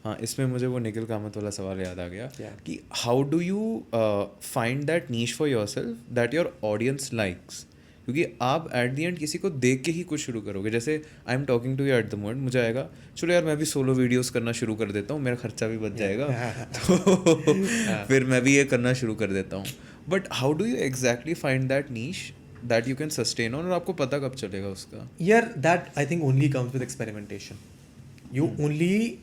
हाँ, इसमें मुझे वो निखिल कामत वाला सवाल याद आ गया कि how do you find that niche for your self that your audience likes. क्योंकि आप एट द एंड किसी को देख के ही कुछ शुरू करोगे. जैसे I am talking to you at the moment, मुझे आएगा चलो यार मैं भी सोलो वीडियोस करना शुरू कर देता हूँ, मेरा खर्चा भी बच जाएगा, तो फिर मैं भी ये करना शुरू कर देता हूँ. But how do you exactly find that niche that you can sustain on, और आपको पता कब चलेगा उसका? यार that I think only comes with experimentation. You only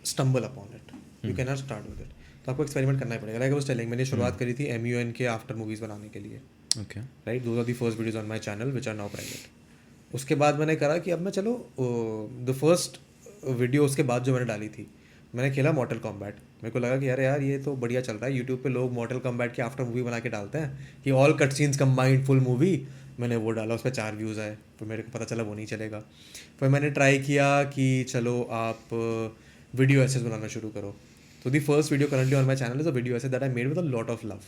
stumble upon it, you can not start with it. तो आपको experiment करना ही पड़ेगा. लाइक आई वाज टेलिंग, मैंने शुरुआत करी थी MUN के आफ्टर मूवीज़ बनाने के लिए. Okay, right, those are the first videos on my channel which are now private. उसके बाद मैंने करा कि अब मैं चलो द फर्स्ट वीडियो उसके बाद जो मैंने डाली थी, मैंने खेला मॉर्टल कॉम्बैट. मेरे को लगा कि यार ये तो बढ़िया चल रहा है. यूट्यूब पे लोग मॉर्टल कॉम्बैट की आफ्टर मूवी बना के डालते हैं कि all cut scenes combined full movie. मैंने वो डाला, उस पर 4 व्यूज़ आए. फिर मेरे को पता चला वो नहीं चलेगा. फिर मैंने ट्राई किया कि चलो आप वीडियो एसेस बनाना शुरू करो. तो the first video currently on my channel is a video essay that I made with a lot of love.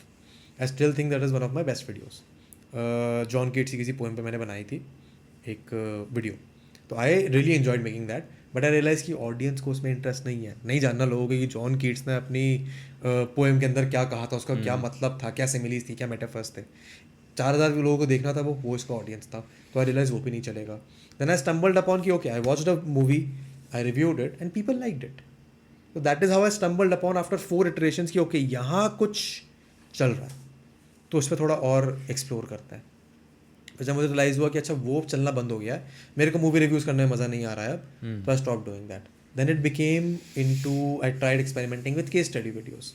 I still think that is one of my best videos. John Keats की किसी poem पे मैंने बनाई थी एक video. तो I really enjoyed making that. But I realise कि audience को उसमें इंटरेस्ट नहीं है, नहीं जानना लोगों को कि जॉन कीट्स ने अपनी पोएम के अंदर क्या कहा था, उसका क्या मतलब था, क्या सिमिलीज थी, क्या मेटाफर्स थे. 4000 लोगों को देखना था, वो इसका ऑडियंस था. तो आई रियलाइज वो भी नहीं चलेगा. देन आई स्टम्बल्ड अपॉन कि okay, I watched a movie, I reviewed it and people liked it. तो that is how I stumbled upon after 4 iterations कि ओके यहाँ कुछ चल रहा है, तो उस पर थोड़ा और एक्सप्लोर करता है. फिर जब मुझे रियलाइज़ हुआ कि अच्छा वो चलना बंद हो गया है, मेरे को मूवी रिव्यूज़ करने में मज़ा नहीं आ रहा है अब, तो I stop doing that. Then it became into, I tried experimenting with case study videos.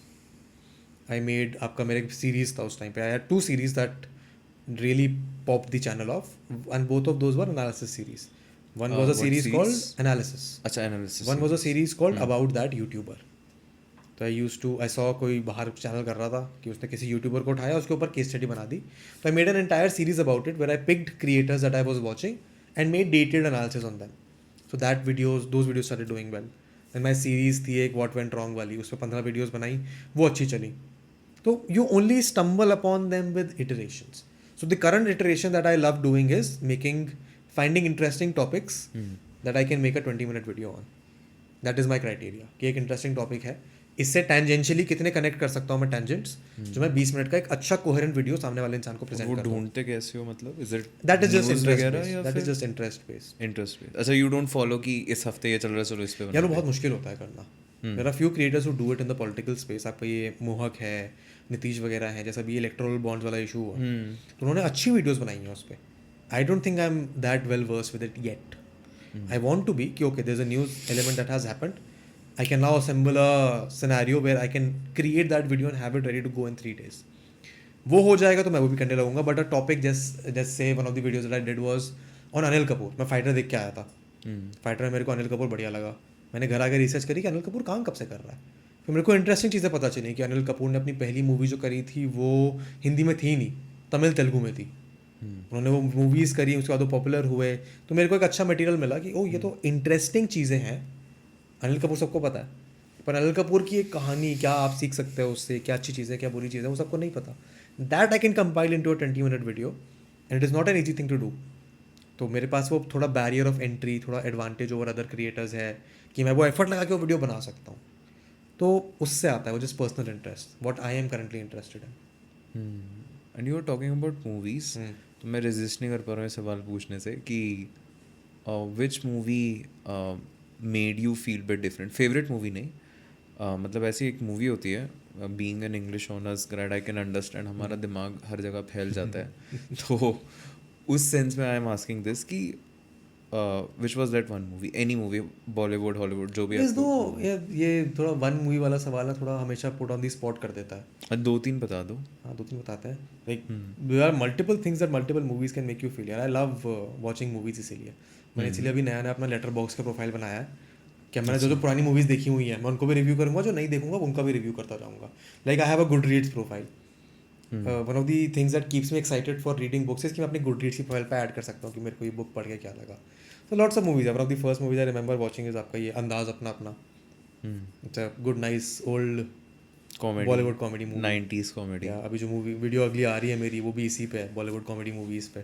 I made, आपका मेरे सीरीज़ था उस टाइम पे, I had 2 series that really popped the channel off, and both of those were analysis series. One was a series called Analysis. अच्छा, Analysis. One was a series called About That YouTuber. तो I saw कोई बाहर channel कर रहा था कि उसने किसी यूट्यूबर को उठाया, उसके ऊपर केस स्टडी बना दी. तो I made an entire series about it where I picked creators that I was watching and made detailed analysis on them. So those videos started doing well. And my series थी एक What Went Wrong वाली, उस पर 15 videos बनाई, वो अच्छी चली. तो you only stumble upon them with iterations. So the current iteration that I love doing is finding interesting topics that I can make a 20-minute video on. That is my criteria. कि एक interesting topic है, इससे tangentially कितने connect कर सकता हूँ मैं tangents, जो मैं 20 मिनट का एक अच्छा coherent video सामने वाले इंसान को present कर दूँ. वो ढूंढते कैसे हो, मतलब is it that is just news interest वगैरह based. या That is फिर just interest based. interest based? अच्छा, you don't follow कि इस हफ्ते ये चल रहा है चलो इस पे यार वो बहुत मुश्किल होता है करना. There are few creators who do it in the political space. आपका ये मोहक है, नीतीश वगैरह है, जैसा भी इलेक्ट्रोल बॉन्ड्स वाला इशू हुआ, तो उन्होंने अच्छी वीडियोस बनाई हैं उस पर. I don't think I am that well verse with it yet. I want to be कि okay there is a news element that has happened, I can now assemble a scenario where I can create that video and have it ready to go in 3 days. वो हो जाएगा तो मैं वो भी करने लगूंगा. But a topic जैसे one of the videos that I did was on Anil Kapoor. मैं फाइटर देख के आया था. फाइटर में मेरे को अनिल कपूर बढ़िया लगा. मैंने घर आकर रिसर्च करी कि अनिल कपूर काम कब से कर रहा है. फिर मेरे को इंटरेस्टिंग चीज़ें पता चली कि अनिल कपूर ने अपनी पहली मूवी जो करी थी वो हिंदी में थी नहीं, तमिल तेलुगु में थी. उन्होंने वो मूवीज़ करी, उसके बाद वो पॉपुलर हुए, तो मेरे को एक अच्छा मटेरियल मिला कि ओ ये तो इंटरेस्टिंग चीज़ें हैं. अनिल कपूर सबको पता है, पर अनिल कपूर की एक कहानी, क्या आप सीख सकते हो उससे, क्या अच्छी चीज़ है क्या बुरी चीज़ है, वो सबको नहीं पता. That I can compile into a 20-minute video and it is not an easy thing to do. तो मेरे पास वो थोड़ा बैरियर ऑफ एंट्री, थोड़ा एडवांटेज ओवर अदर क्रिएटर्स है कि मैं वो एफर्ट लगा के वो वीडियो बना सकता हूँ। तो उससे आता है वो just personal interest, what I am currently interested in. And you are talking about movies, तो मैं रेजिस्ट नहीं कर पा रहा हूँ ये सवाल पूछने से कि which movie made you feel bit different. Favourite movie नहीं, मतलब ऐसी एक मूवी होती है, being an English honours grade I can understand हमारा दिमाग हर जगह फैल जाता है तो उस सेंस में आई एम आस्किंग दिस कि which was that one movie, any movie, Bollywood Hollywood जो भी इस दो आपको। ये थोड़ा वन मूवी वाला सवाल है, थोड़ा हमेशा पुट ऑन दी स्पॉट कर देता है। 2-3 बता दो। हाँ, 2-3 बताते हैं। Like there are multiple things that multiple movies can make you feel. यार आई लव वॉचिंग मूवीज, इसीलिए मैंने इसीलिए अभी नया नया अपना लेटर बॉक्स का प्रोफाइल बनाया है कि मैंने जो पुरानी मूवीज़ देखी हुई हैं मैं उनको भी रिव्यू करूँगा, जो नहीं देखूंगा उनका भी रिव्यू करता जाऊँगा। Like I have a good reads profile. One of the things that keeps me excited for reading books is कि मैं अपनी गुड रीड्स की प्रोफाइल पे ऐड कर सकता हूँ कि मेरे को ये बुक पढ़ के क्या लगा। तो लॉट्स ऑफ मूवीज है। One of the first movies I remember watching is आपका ये अंदाज अपना अपना। It's a good nice old comedy, Bollywood comedy movie, 90s comedy. या अभी जो मूवी वीडियो अगली आ रही है मेरी वो भी इसी पे है, बॉलीवुड कॉमेडी मूवीज़ पे।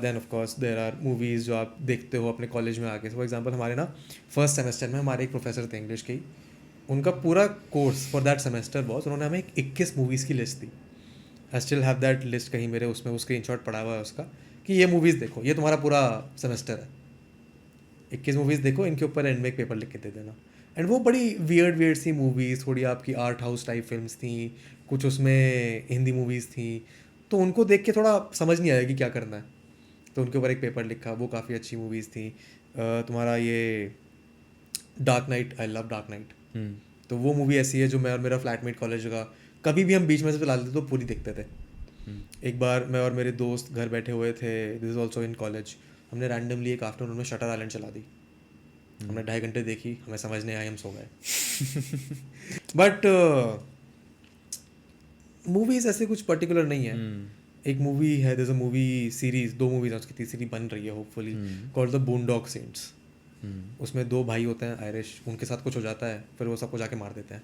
Then of course there are movies जो आप देखते हो अपने कॉलेज में आके। फॉर एग्जांपल हमारे ना फर्स्ट सेमेस्टर में हमारे एक प्रोफेसर थे इंग्लिश के ही, उनका पूरा course for that semester boss, उन्होंने हमें 21 मूवीज़ की list the. I still have that list कहीं मेरे उसमें, वो स्क्रीनशॉट पड़ा हुआ है उसका कि ये मूवीज़ देखो, ये तुम्हारा पूरा सेमेस्टर है, 21 मूवीज़ देखो, इनके ऊपर एंड में एक पेपर लिख के दे देना। एंड वो बड़ी वियर्ड सी मूवीज़, थोड़ी आपकी आर्ट हाउस टाइप फिल्म्स थी, कुछ उसमें हिंदी मूवीज़ थी, तो उनको देख के थोड़ा समझ नहीं आया कि क्या करना है, तो उनके ऊपर एक पेपर लिखा, वो काफ़ी अच्छी मूवीज़ थी। तुम्हारा ये dark night, I love dark night. तो वो मूवी ऐसी है जो मैं और मेरा फ्लैटमेट कॉलेज का कभी भी हम बीच में से चला लेते तो पूरी देखते थे। एक बार मैं और मेरे दोस्त घर बैठे हुए थे, this is also in college, हमने रैंडमली एक आफ्टरनून में शटर आइलैंड चला दी। हमने 2.5 घंटे देखी, हमें समझ नहीं आई, हम सो गए। बट मूवीज़ ऐसे कुछ पर्टिकुलर नहीं है। एक मूवी है, there's a movie series, 2 movies हैं, उसकी तीसरी बन रही है होपफुली, कॉल्ड द बूनडॉग सेंट्स। उसमें 2 भाई होते हैं आयरिश, उनके साथ कुछ हो जाता है, फिर वो सबको जाके मार देते हैं,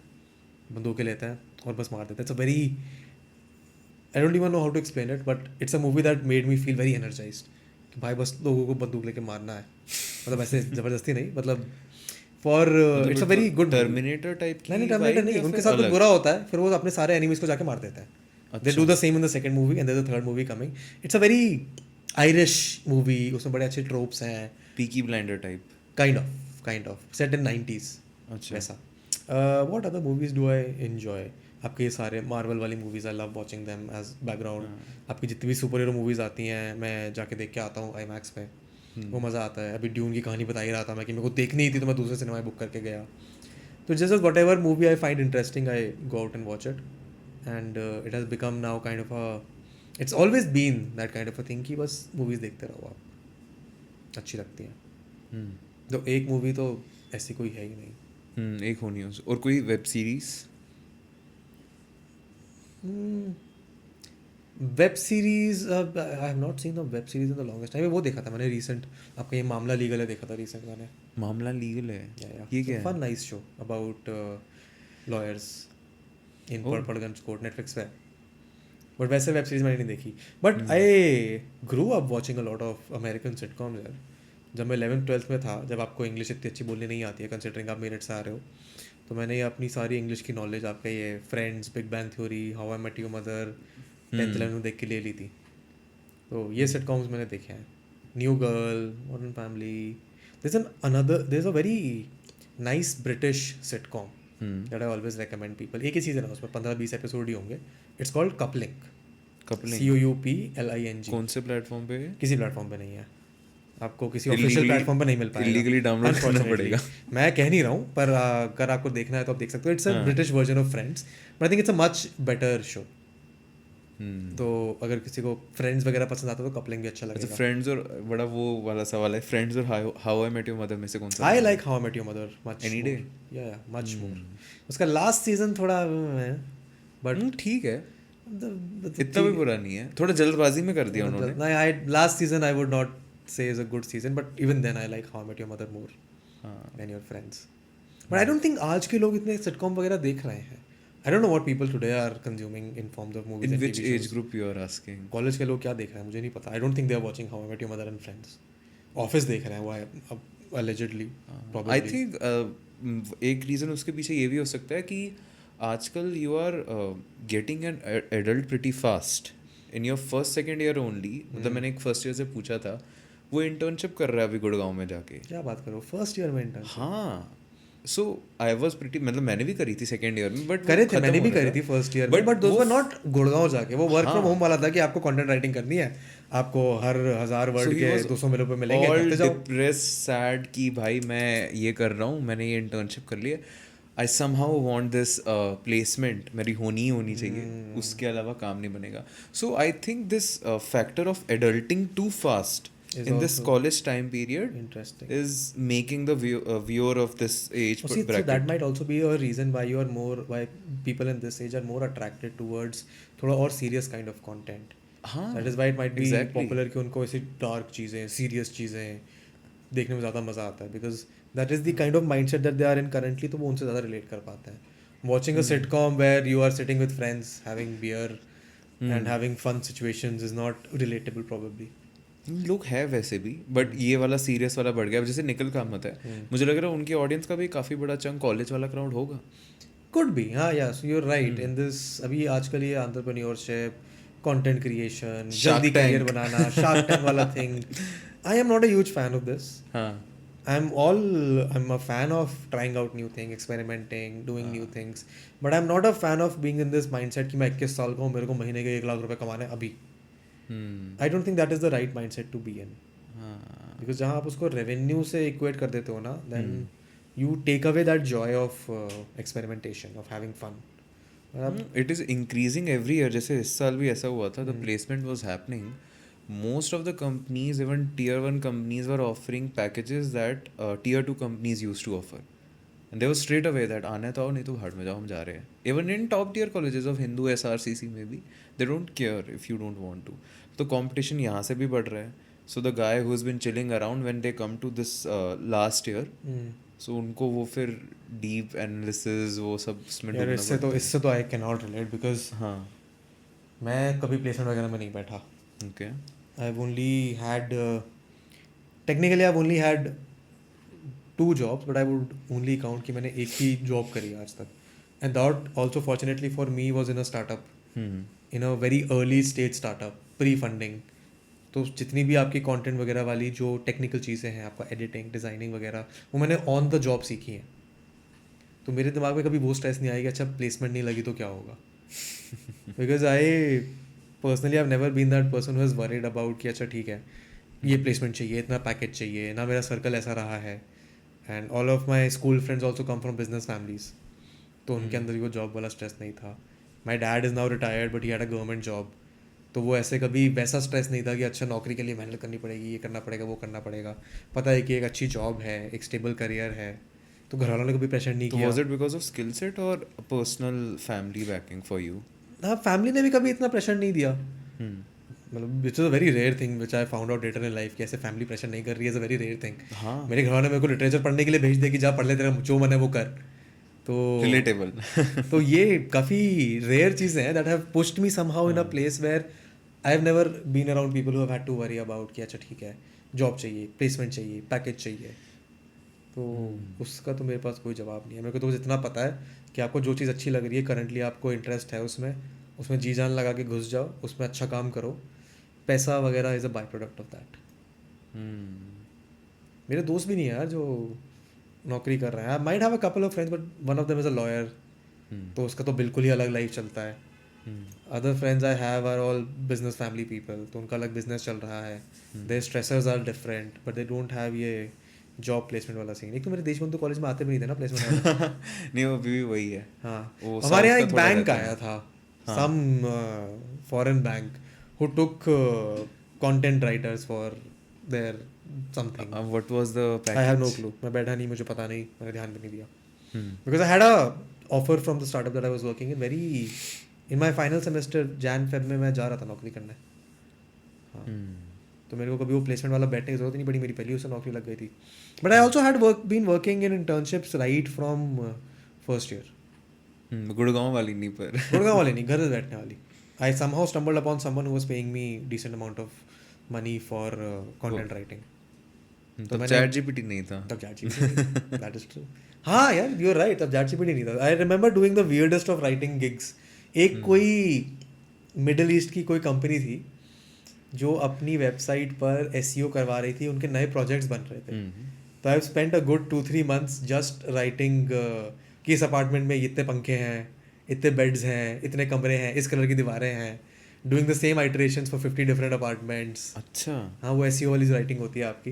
बंदूकें लेते हैं और बस मार देते हैं। It's a very, I don't even know how to explain it, but it's a movie that made me feel very energised कि भाई बस लोगों को बंदूक लेके मारना है। मतलब ऐसे ज़बरदस्ती नहीं, मतलब for its a very good terminator type की। नहीं, टर्मिनेटर नहीं, उनके साथ कुछ बुरा होता है, फिर वो अपने सारे एनिमीज को जाके मार देते हैं। They do the same in the second movie and there is a third movie coming. It's a very Irish movie, उसमें बड़े अच्छे ट्रोप्स हैं, Peaky Blinder type, kind of set in 90s। अच्छा वैसा। What other movies do I enjoy? आपके ये सारे Marvel वाली movies, I love watching them as background. आपकी जितनी भी सुपर हीरो मूवीज़ आती हैं मैं जाके देख के आता हूँ IMAX में, वो मज़ा आता है। अभी ड्यून की कहानी बता ही रहा था मैं कि मेरे को देखनी ही थी, तो मैं दूसरे सिनेमा बुक करके गया। तो just whatever movie I find interesting I go out and watch it, and it has become now kind of a, it's always been that kind of a thing कि बस movies देखते रहो आप, अच्छी लगती हैं। तो एक मूवी तो ऐसी कोई है ही नहीं। एक होनी है। और कोई web series? Web series I have not seen the web series in the longest time. वो देखा था मैंने रिसेंट, आपका ये मामला लीगल है देखा था रिसेंट मैंने। मामला लीगल है? ये क्या है? Fun nice show about lawyers in Patparganj court, Netflix पे। बट वैसे वेब सीरीज मैंने नहीं देखी, but I grew up watching a lot of American sitcoms यार। जब मैं 11th-12th में था, जब आपको इंग्लिश इतनी अच्छी बोलनी नहीं आती है कंसिडरिंग आप मेरठ से आ रहे हो, तो मैंने ये अपनी सारी इंग्लिश की नॉलेज आपका ये friends, big bang theory, how I met your Mother 10th-11th में देख के ले ली थी। तो ये सिटकॉम्स मैंने देखे हैं, New Girl, Modern Family. There is a very nice British sitcom that I always recommend people. एक ही सीजन है, उसमें 15-20 एपिसोड ही होंगे। It's called Coupling, COUPLING। कौन से प्लेटफॉर्म पे है? किसी प्लेटफॉर्म पे नहीं है, आपको किसी ऑफिशियल प्लेटफॉर्म पे नहीं मिल पाएगा, इलीगली डाउनलोड करना पड़ेगा। मैं कह नहीं रहा हूँ, पर अगर आपको देखना है तो आप देख सकते हो। It's a British version of friends, but I think it's a much better show. तो अगर किसी को फ्रेंड्स वगैरह पसंद आता है तो कपलिंग भी अच्छा लगेगा। फ्रेंड्स और बड़ा वो वाला सवाल है, फ्रेंड्स और How I met your Mother में से कौन सा? I like How I met your Mother much any day, या मच मोर। उसका लास्ट सीजन थोड़ा है, बट ठीक है, इतना भी बुरा नहीं है। थोड़ा जल्दबाजी में कर दिया उन्होंने। नहीं, I last season I would not say is a good season, but even then I like How I Met Your Mother more than your friends. But I don't think आज के लोग इतने सिटकॉम वगैरह देख रहे हैं। I don't know what people today are consuming in forms of movies In and which TV age shows. group you are asking? College के लोग क्या देख रहे हैं मुझे नहीं पता. I don't think they are watching How I Met Your Mother and Friends. Office देख रहे हैं वो allegedly आई probably. थिंक एक रीज़न उसके पीछे ये भी हो सकता है कि आजकल you are getting an adult pretty fast in your first second year only. मतलब मैंने एक फर्स्ट ईयर से पूछा था, वो इंटर्नशिप कर रहा है अभी गुड़गांव में जाके. क्या बात करो फर्स्ट ईयर में इंटर्न. हाँ, सो आई वॉज प्रिटी, मतलब मैंने भी करी थी सेकेंड ईयर में, बट करे थे, मैंने भी करी थी फर्स्ट ईयर में, but those were not Gurgaon जाके. वो वर्क फ्रॉम होम वाला था कि आपको कंटेंट राइटिंग करनी है, आपको हर 1000 वर्ड के 200 मिनट पे मिलेंगे, करते जाओ. डिप्रेस सैड कि भाई मैं ये कर रहा हूँ, मैंने ये इंटर्नशिप कर लिया, I somehow want this placement मेरी होनी ही होनी चाहिए, उसके अलावा काम नहीं बनेगा. So I think this factor of adulting too fast in this college time period Interesting. is making the viewer of this age See, so bracket. that might also be a reason why why people in this age are more attracted towards थोड़ा और serious kind of content. हाँ, That is why it might be exactly. popular कि उनको ऐसी dark चीज़ें, serious चीज़ें देखने में ज़्यादा मज़ा आता है, because that is the kind of mindset that they are in currently, तो वो उनसे ज़्यादा relate कर पाते हैं. Watching a sitcom where you are sitting with friends, having beer and having fun situations is not relatable probably. लोग है वैसे भी, बट ये वाला सीरियस वाला बढ़ गया. जैसे निकल कामत है, मुझे लग रहा है उनकी ऑडियंस का भी काफ़ी बड़ा चंक कॉलेज वाला क्राउड होगा. Could be, हाँ, yeah, so you're right. In this अभी आजकल ये entrepreneurship, content creation, जल्दी career बनाना, Shark Tank वाला thing. I am not a huge fan of this. हाँ, I'm a fan of trying out new things, experimenting, doing new things. But I'm not a fan of being in this mindset कि मैं 21 साल का हूँ, मेरे को महीने के 1 लाख रुपए कमाने हैं अभी. I don't think that is the right mindset to be in. Because जहाँ आप उसको revenue से equate कर देते हो ना, then you take away that joy of experimentation, of having fun. it is increasing every year. जैसे इस साल भी ऐसा हुआ था, the placement was happening. Most of the companies, even tier 1 companies, were offering packages that tier 2 companies used to offer. And they were straight away that आने तो आओ, नहीं तो भाड़ में जाओ, हम जा रहे हैं. Even in top tier colleges of Hindu SRCC में भी, they don't care if you don't want to. तो competition यहाँ से भी बढ़ रहा है. So the guy who's been chilling around, when they come to this last year, so उनको वो फिर deep analysis वो सब इसमें यार डूबना इससे तो I cannot relate because हाँ, मैं कभी placement वगैरह में नहीं बैठा. okay. I've only had technically I've only had 2 jobs, but I would only count कि मैंने एक ही job करी आज तक. And that also fortunately for me was in a startup. In a very early stage startup, pre-funding. तो जितनी भी आपकी कंटेंट वगैरह वाली जो टेक्निकल चीज़ें हैं, आपका एडिटिंग, डिज़ाइनिंग वगैरह, वो मैंने ऑन द जॉब सीखी हैं. तो मेरे दिमाग में कभी वो स्ट्रेस नहीं आएगा अच्छा प्लेसमेंट नहीं लगी तो क्या होगा. Because I personally I have never been that person who has worried about कि अच्छा ठीक है ये प्लेसमेंट चाहिए, इतना पैकेज चाहिए ना. मेरा सर्कल ऐसा रहा है. And all of my school friends also come from business families, तो उनके अंदर भी वो जॉब वाला स्ट्रेस नहीं था. My dad is now retired but he had a government job, तो वो ऐसे कभी वैसा स्ट्रेस नहीं था कि अच्छा नौकरी के लिए मेहनत करनी पड़ेगी, ये करना पड़ेगा, वो करना पड़ेगा. पता है कि एक अच्छी जॉब है, एक स्टेबल करियर है, तो घर वालों ने कभी प्रेशर नहीं किया. Was it because of skill set or personal family backing for you? हाँ, फैमिली ने भी कभी इतना प्रेशर नहीं दिया. मतलब it's a very rare thing which I found out later in life कि ऐसे फैमिली प्रेशर नहीं कर रही है. Is a very rare thing. हाँ, मेरे घर वाले मेरे को लिटरेचर पढ़ने के लिए भेज दे कि जा पढ़ ले, तेरा जो मन है वो कर. तो relatable. तो ये काफ़ी रेयर चीज़ें हैं that have pushed me somehow in a place where I have never been around people who have had to worry about कि अच्छा ठीक है जॉब चाहिए, प्लेसमेंट चाहिए, पैकेज चाहिए. तो उसका तो मेरे पास कोई जवाब नहीं है. मेरे को तो बस इतना पता है कि आपको जो चीज़ अच्छी लग रही है, करंटली आपको इंटरेस्ट है उसमें जी जान लगा के घुस जाओ, उसमें अच्छा काम करो. पैसा वगैरह is a by product of that. मेरे दोस्त भी नहीं है यार जो नौकरी कर रहे हैं. I might have a couple of friends but one of them is a lawyer, तो उसका तो बिल्कुल ही अलग लाइफ चलता है. Other friends I have are all business family people, तो उनका अलग बिजनेस चल रहा है. Their stressors are different but they don't have ये जॉब प्लेसमेंट वाला सीन. एक तो मेरे देशबंधु कॉलेज में आते भी नहीं थे ना प्लेसमेंट वाला. नहीं, वो अभी भी वही है. हाँ, वो हमारे यहाँ South एक का थोड़ा बैंक रहता है. आया था, some foreign bank who took content writers for their something. What was the I package? Have no clue. मैं बैठा नहीं, मुझे पता नहीं, मैंने ध्यान भी नहीं दिया. Because I had a offer from the startup that I was working in very in my final semester Jan-Feb में मैं जा रहा था नौकरी करने. हाँ, तो मेरे को कभी वो प्लेसमेंट वाला बैठने की जरूरत ही नहीं पड़ी, मेरी पहली उससे नौकरी लग गई थी. But I also had been working in internships right from first year. Gurgaon वाली नहीं पर गुड़गांव वाले नहीं, घर में बैठने वाली. आई somehow stumbled upon someone who was paying me decent amount of money for content writing. तो तब मैंने चैट जीपीटी नहीं था. तब ChatGPT, दैट इज ट्रू. हाँ यार, यू आर राइट, तब ChatGPT नहीं था. I remember doing the weirdest of writing gigs. एक कोई मिडल ईस्ट की कोई कंपनी थी जो अपनी वेबसाइट पर SEO करवा रही थी, उनके नए प्रोजेक्ट्स बन रहे थे. तो I spent a good 2-3 months just writing कि इस अपार्टमेंट में इतने पंखे हैं, इतने बेड्स हैं, इतने कमरे हैं, इस कलर की दीवारें हैं, doing the same iterations for 50 different apartments. अच्छा. हाँ, वो SEO वाली राइटिंग होती है आपकी.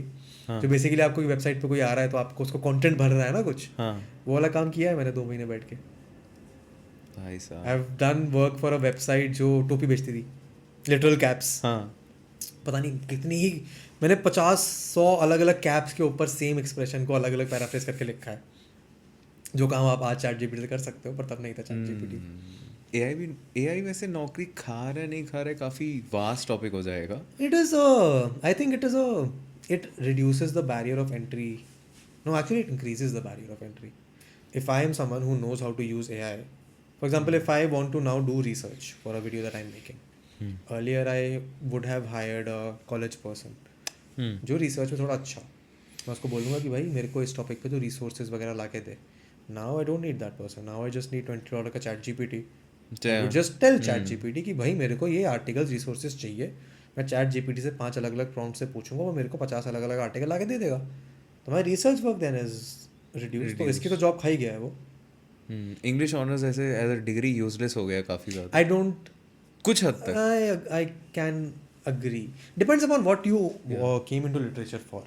हाँ. जो बेसिकली आपको वेबसाइट पे कोई आ रहा है तो आपको उसको कंटेंट भर रहा है ना कुछ. हाँ वो वाला काम किया है मैंने 2 महीने बैठ के. भाई साहब. I have done work for a website जो टोपी बेचती थी, लिटरल कैप्स. हाँ. पता नहीं कितनी ही मैंने 50-100 अलग अलग कैप्स के ऊपर सेम एक्सप्रेशन को अलग अलग पैराफ्रेज करके लिखा है. जो काम आप आज ChatGPT से कर सकते हो, पर तब नहीं था ChatGPT. एआई वैसे नौकरी खा रहा है नहीं खा रहा है, काफी वास्ट टॉपिक हो जाएगा. It is a, I think it reduces the barrier of entry. No, actually it increases the barrier of entry. If I am someone who knows how to use AI, for example, if I want to now do research for a video that I'm making, earlier I would have hired a college person जो research में थोड़ा अच्छा. मैं उसको बोलूँगा कि भाई मेरे को इस टॉपिक पे जो रिसोर्सेज वगैरह ला के दे. Now I don't need that person. Now I just need $20 का ChatGPT. You just tell ChatGPT कि भाई मेरे को ये आर्टिकल्स रिसोर्सेज चाहिए. मैं ChatGPT से 5 अलग अलग प्रॉम्प्ट से पूछूंगा, वो मेरे को 50 अलग अलग आर्टिकल ला के दे देगा. तो my research work then is reduce. तो इसकी तो जॉब खा ही गया है वो. इंग्लिश ऑनर्स ऐसे एज अ डिग्री यूजलेस हो गया काफी ज्यादा. आई डोंट, कुछ हद तक. I can agree. Depends upon what you came into literature for.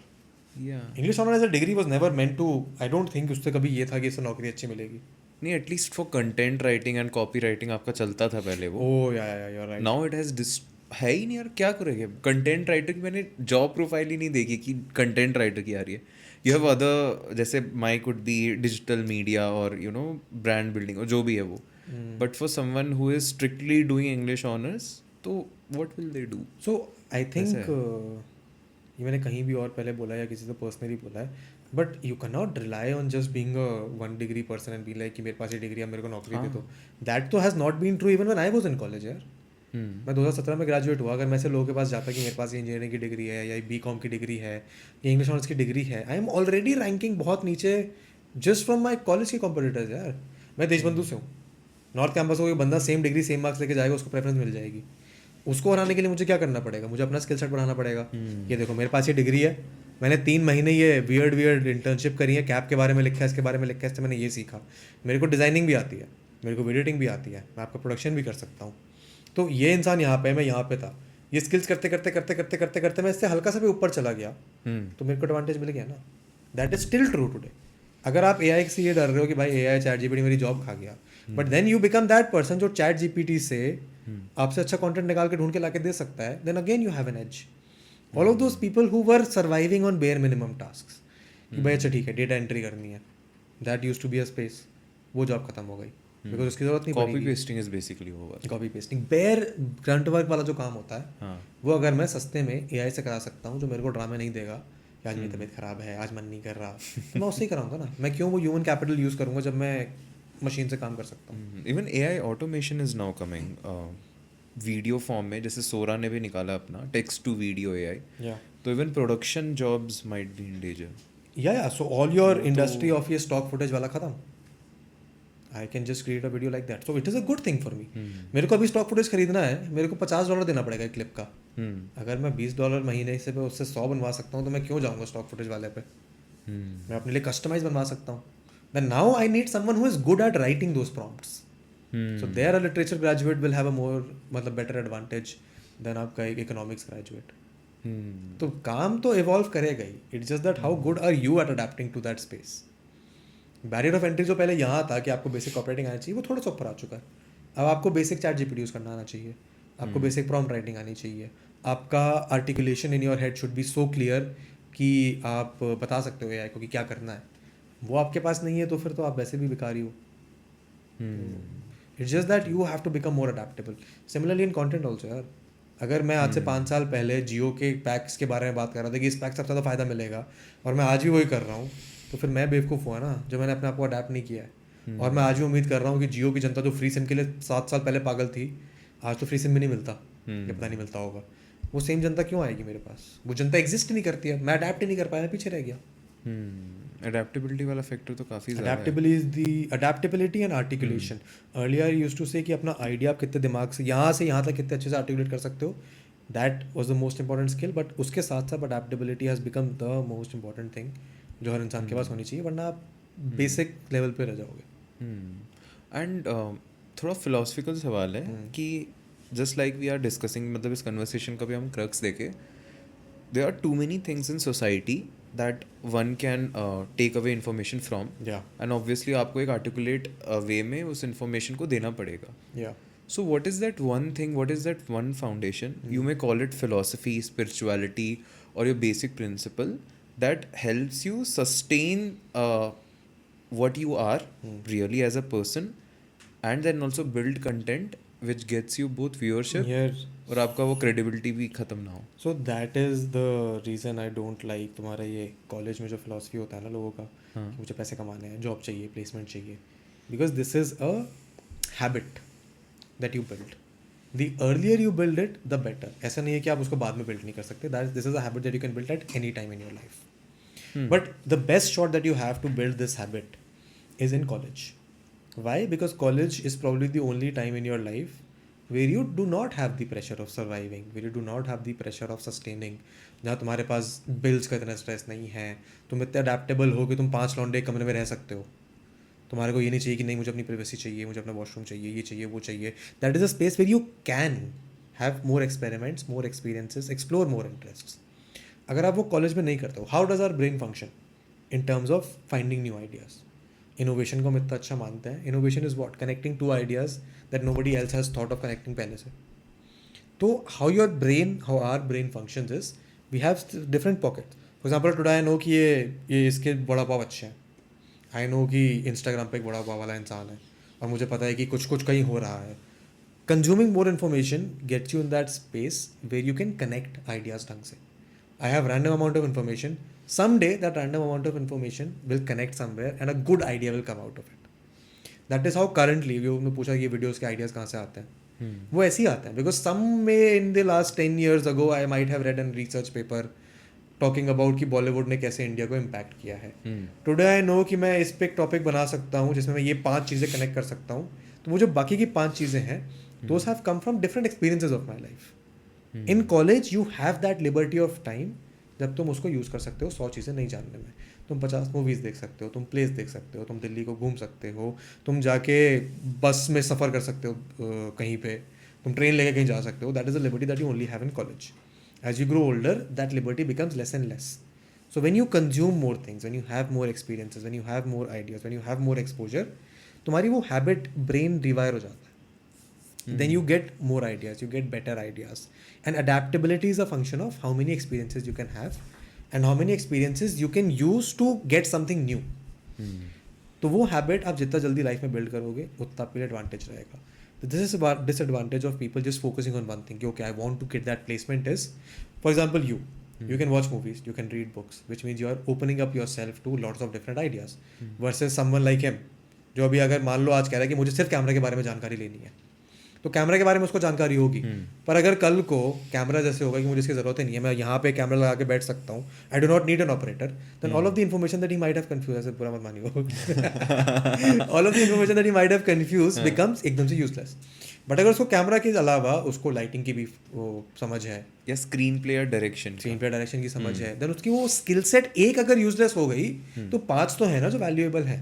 English honour as a degree was never meant to, I don't think उससे कभी ये था कि इससे नौकरी अच्छी मिलेगी. नहीं, at least for content writing and copywriting आपका चलता था पहले वो. Oh yeah you are right. Now it has है ही नहीं यार. क्या करेंगे कंटेंट राइटर की? मैंने जॉब प्रोफाइल ही नहीं देखी कि कंटेंट राइटर की आ रही है. यू हैव अदर, जैसे my could be digital media और यू नो ब्रांड बिल्डिंग और जो भी है वो. But for someone who is strictly doing English honours, तो what will they do? So I think ये मैंने कहीं भी और पहले बोला या किसी से पर्सनली बोला है, but you can not rely on just being a 1 degree person and be like कि मेरे पास ये डिग्री है, मेरे को नौकरी दे दो. दैट तो has not been true even when I was in college यार. मैं 2017 में ग्रेजुएट हुआ. अगर मैं ऐसे लोगों के पास जाता कि मेरे पास इंजीनियरिंग की डिग्री है या BCom की डिग्री है या इंग्लिश ऑनर्स की डिग्री है, आई एम ऑलरेडी रैंकिंग बहुत नीचे जस्ट फ्रॉम माई कॉलेज के कॉम्पिटिटर्स यार. मैं देशबंधु से हूँ. नॉर्थ कैंपस को कोई बंदा सेम डिग्री सेम मार्क्स लेके जाएगा, उसको प्रेफरेंस मिल जाएगी. उसको हराने के लिए मुझे क्या करना पड़ेगा? मुझे अपना स्किल सेट बढ़ाना पड़ेगा. ये देखो मेरे पास ये डिग्री है, मैंने 3 महीने ये वियर्ड इंटर्नशिप करी है, कैप के बारे में लिखा है, इसके बारे में लिखा है, इससे मैंने ये सीखा. मेरे को डिज़ाइनिंग भी आती है, मेरे को एडिटिंग भी आती है, मैं आपका प्रोडक्शन भी कर सकता हूँ. तो ये इंसान यहाँ पे है, मैं यहाँ पे था. ये स्किल्स करते करते करते करते करते करते मैं इससे हल्का सा भी ऊपर चला गया, तो मेरे को एडवांटेज मिल गया ना. That is still true today. अगर आप AI से ये डर रहे हो कि भाई AI ChatGPT मेरी जॉब खा गया, but then you become that person जो ChatGPT से आपसे अच्छा कंटेंट निकाल के ढूंढ के लाके दे सकता है, then again you have an edge. All of those people who were surviving on bare minimum task कि भाई अच्छा ठीक है डेटा एंट्री करनी है, that used to be a space, वो जॉब खत्म हो गई बिकॉज उसकी जरूरत नहीं पड़ेगी. Copy pasting is basically over. Copy pasting, bare grunt work वाला जो काम होता है, वो अगर मैं सस्ते में AI से करा सकता हूँ, जो मेरे को ड्रामे नहीं देगा कि आज मेरी तबीयत खराब है, आज मन नहीं कर रहा, तो मैं उससे ही कराऊंगा ना. मैं क्यों वो ह्यूमन कैपिटल यूज़ करूंगा जब मैं मशीन से काम कर सकता हूँ. Even AI automation is now coming video form में. जैसे सोरा ने भी निकाला अपना टेक्स्ट टू वीडियो AI. तो even production jobs might be in danger. Yeah so all your industry of ये स्टॉक फुटेज वाला खत्म. I can just create a video like that. So it is a good thing for me. मेरे को अभी stock footage खरीदना है, मेरे को $50 देना पड़ेगा एक क्लिप का. अगर मैं $20 महीने से उससे 100 बनवा सकता हूँ, तो मैं क्यों जाऊँगा स्टॉक फुटेज वाले पे. मैं अपने लिए कस्टमाइज बनवा सकता हूँ. Then now I need someone who is good at writing those prompts. So there a literature graduate will have a more मतलब बेटर एडवांटेज देन आपका एक इकोनॉमिक्स ग्रेजुएट. तो काम तो इवॉल्व करेगा ही. It's just that how good are you at adapting to that space. Barrier of entry जो पहले यहाँ था कि आपको बेसिक ऑपरेटिंग आना चाहिए, वो थोड़ा सा ऊपर आ चुका है. अब आपको बेसिक ChatGPT यूज़ करना आना चाहिए, आपको बेसिक प्रॉम्प्ट राइटिंग आनी चाहिए, आपका articulation in your head should be so clear कि आप बता सकते हो AI को कि क्या करना है. वो आपके पास नहीं है तो फिर तो आप वैसे भी बेकारी हो. It's just that you have to become more adaptable. Similarly in content also यार. अगर मैं आज से 5 साल पहले जियो के पैक्स के बारे में बात कर रहा था कि इस पैक से सबसे ज़्यादा फ़ायदा मिलेगा, और मैं आज भी वही कर रहा हूँ, तो फिर मैं बेवकूफ़ हुआ ना जो मैंने अपने आप को अडेप्ट नहीं किया है. और मैं आज भी उम्मीद कर रहा हूँ कि जियो की जनता जो फ्री सिम के लिए 7 साल पहले पागल थी, आज तो फ्री सिम भी नहीं मिलता, या पता नहीं मिलता होगा। वो सेम जनता क्यों आएगी मेरे पास? वो जनता एग्जिस्ट नहीं करती है, मैं अडेप्ट ही नहीं कर पाया, पीछे रह गया। अडेप्टेबिलिटी वाला फैक्टर तो काफ़ी ज़्यादा है। Adaptability and articulation. Earlier used to say कि अपना आइडिया आप कितने दिमाग से यहाँ तक कितने अच्छे से आर्टिकुलेट कर सकते हो, that was the most important skill. But उसके साथ साथ adaptability has become the most important thing जो हर इंसान के पास होनी चाहिए, वरना आप बेसिक लेवल पे रह जाओगे। एंड थोड़ा फिलोसफिकल सवाल है कि just like we are discussing, मतलब इस कन्वर्सेशन का भी हम क्रक्स देखें, there are too many things in society that one can take away information from, and obviously आपको एक articulate way में उस information को देना पड़ेगा. So what is that one thing, what is that one foundation, you may call it philosophy, spirituality, or your basic principle that helps you sustain what you are really as a person, and then also build content which gets you both viewership और आपका वो credibility भी ख़त्म ना हो. So that is the reason I don't like तुम्हारा ये college में जो philosophy होता है ना लोगों का, कि मुझे पैसे कमाने हैं, जॉब चाहिए, प्लेसमेंट चाहिए, because this is a habit that you build. The earlier you build it, the better. ऐसा नहीं है कि आप उसको बाद में build नहीं कर सकते. This is a habit that you can build at any time in your life. But the best shot that you have to build this habit is in college. Why? Because college is probably the only time in your life where you do not have the pressure of surviving, where you do not have the pressure of sustaining, जहाँ तुम्हारे पास bills का इतना stress नहीं है, तुम इतने adaptable हो कि तुम 5 लौंडे एक कमरे में रह सकते हो. तुम्हारे को ये नहीं चाहिए कि नहीं मुझे अपनी privacy चाहिए, मुझे अपना washroom चाहिए, ये चाहिए, वो चाहिए. That is a space where you can have more experiments, more experiences, explore more interests. अगर आप वो कॉलेज में नहीं करते हो, how does our brain function in terms of finding new ideas? Innovation को हम इतना अच्छा मानते हैं. Innovation is what? Connecting two ideas that nobody else has thought of connecting पहले से. तो how our brain functions is we have different pockets. For example today I know कि ये इसके बड़ा पाव अच्छे हैं. आई नो कि इंस्टाग्राम पे एक बड़ा पाव वाला इंसान है और मुझे पता है कि कुछ कहीं हो रहा है. Consuming more information gets you in that space where you can connect ideas ढंग से. I have random amount of information. Someday that random amount of information will connect somewhere and a good idea will come out of it. That is how currently ने पूछा कि videos के ideas कहाँ से आते हैं, वो ऐसे ही आते हैं because some may in the last 10 years ago I might have read a research paper talking about कि बॉलीवुड ने कैसे इंडिया को इम्पैक्ट किया है. टुडे आई नो कि मैं इस पे एक टॉपिक बना सकता हूँ जिसमें मैं ये 5 चीज़ें कनेक्ट कर सकता हूँ. तो वो जो बाकी की 5 चीज़ें हैं those have come from different experiences of my life. In college you have that liberty of time जब तुम उसको यूज़ कर सकते हो 100 चीज़ें नहीं जानने में. तुम 50 मूवीज़ देख सकते हो, तुम प्लेस देख सकते हो, तुम दिल्ली को घूम सकते हो, तुम जाके बस में सफ़र कर सकते हो कहीं पे, तुम ट्रेन लेके कहीं जा सकते हो. That is a liberty that you only have in college. As you grow older that liberty becomes less and less. So when you consume more things, when you have more experiences, when you have more ideas, when you have more exposure, तुम्हारी वो habit brain rewire हो जाता है. Then you get more ideas, you get better ideas. And adaptability is a function of how many experiences you can have and how many experiences you can use to get something new. तो वो habit आप जितना जल्दी life में build करोगे उतना आपके लिए एडवांटेज रहेगा. This is a disadvantage of people just focusing on one thing कि okay I want to get that placement is, for example you can watch movies, you can read books, which means you are opening up yourself to lots of different ideas, versus someone like him जो अभी अगर मान लो आज कह रहा है कि मुझे सिर्फ कैमरा के बारे में जानकारी लेनी है, तो कैमरा के बारे में उसको जानकारी होगी. पर अगर कल को कैमरा जैसे होगा कि मुझे इसकी ज़रूरत ही नहीं है, मैं यहाँ पे कैमरा लगा के बैठ सकता हूँ, I do not need an operator, then all of the information that he might have confuse, ऐसे पूरा मत मानियो, all of the information that he might have confuse becomes एकदम से यूजलेस. बट अगर उसको कैमरा के अलावा उसको लाइटिंग की भी वो समझ है, या स्क्रीन प्ले डायरेक्शन की समझ है, देन उसकी वो स्किल सेट एक अगर यूजलेस हो गई तो 5 तो है ना जो वैल्यूएबल है.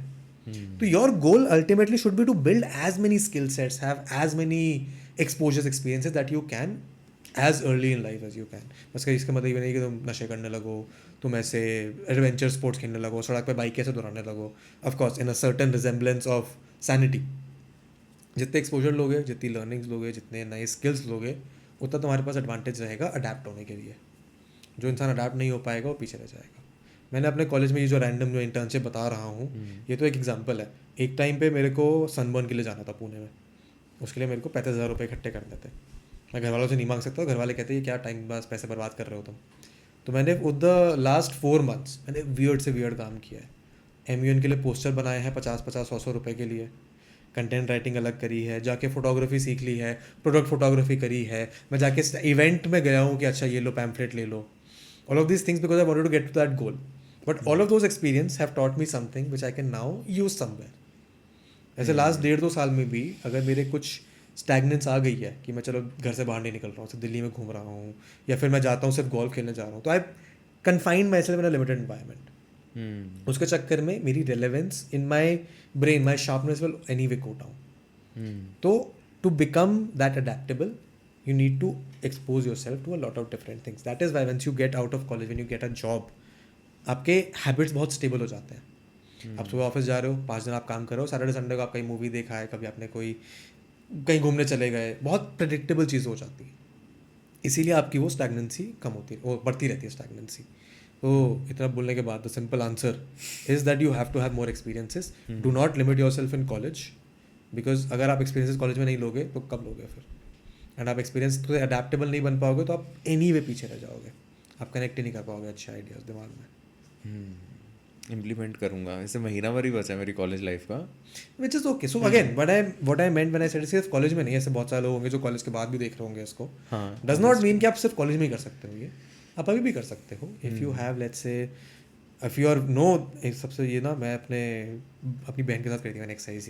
तो your goal ultimately should be to build as many skill sets, have as many exposures, experiences that you can as early in life as you can. बस का इसका मतलब ये नहीं कि तुम नशे करने लगो, तुम ऐसे एडवेंचर स्पोर्ट्स खेलने लगो, सड़क पे बाइक कैसे दौड़ाने लगो. Of course in a certain resemblance of sanity. जितने एक्सपोजर लोगे, जितनी लर्निंग्स लोगे, जितने नए स्किल्स लोगे, उतना तुम्हारे पास एडवांटेज रहेगा अडेप्ट होने के लिए. जो इंसान अडेप्ट नहीं हो पाएगा वो पीछे रह जाएगा. मैंने अपने कॉलेज में ये जो रैंडम जो इंटर्नशिप बता रहा हूँ, ये तो एक एग्जांपल है. एक टाइम पे मेरे को सनबर्न के लिए जाना था पुणे में. उसके लिए मेरे को 35,000 रुपये इकट्ठे करने थे. मैं घर वालों से नहीं मांग सकता. घर वाले कहते हैं क्या टाइम पास पैसे बर्बाद कर रहे हो तुम. तो मैंने विद द लास्ट 4 months मैंने वियर्ड से वियर्ड काम किया है. MUN के लिए पोस्टर बनाए हैं 50-50 100-100 रुपये के लिए, कंटेंट राइटिंग अलग करी है, जाके फोटोग्राफी सीख ली है, प्रोडक्ट फोटोग्राफी करी है, मैं जाके इवेंट में गया हूँ कि अच्छा ये लो पैम्फलेट ले लो, all of this things because I wanted to get to that goal, but all of those experience have taught me something which I can now use somewhere. ऐसे लास्ट 1.5-2 साल में भी अगर मेरे कुछ स्टैगनेंस आ गई है कि मैं चलो घर से बाहर नहीं निकल रहा हूँ, सिर्फ दिल्ली में घूम रहा हूँ, या फिर मैं जाता हूँ सिर्फ गोल्फ खेलने जा रहा हूँ, तो I confine myself in a limited environment. उसके चक्कर में मेरी relevance in my brain, my sharpness will anyway go down. तो to become that adaptable you need to expose yourself to a lot of different things. That is why once you get out of college, when you get a job, आपके habits बहुत stable हो जाते हैं। आप सुबह office जा रहे हो, 5 दिन आप काम कर रहे हो, सैटरडे संडे को आप कहीं मूवी देखा है, कभी आपने कोई कहीं घूमने चले गए, बहुत प्रेडिक्टेबल चीज़ हो जाती है, इसीलिए आपकी वो स्टैगनेंसी कम होती है, वो बढ़ती रहती है स्टैगनेंसी। तो इतना बोलने के बाद the simple answer is that you have to have more experiences, do not limit yourself in college, because अगर आप एक्सपीरियंसेस कॉलेज में नहीं लोगे तो कब लोगे फिर, एंड आप एक्सपीरियंस तो अडेप्टेबल नहीं बन पाओगे तो आप एनी वे पीछे रह जाओगे, आप कनेक्ट ही नहीं कर पाओगे अच्छे आइडियाज़ दिमाग में। इम्प्लीमेंट करूँगा, ऐसे महीना भर ही बचा है मेरी कॉलेज लाइफ का, which is okay. So again what I meant when I said सिर्फ कॉलेज में नहीं, ऐसे बहुत सारे लोग होंगे जो कॉलेज के बाद भी देख रहे होंगे इसको, डज नॉट मीन कि आप सिर्फ कॉलेज में ही कर सकते हो, ये आप अभी भी कर सकते हो। If you have let's say if you are no, सबसे ये ना मैं अपनी बहन के साथ करी थी मैंने एक्सरसाइज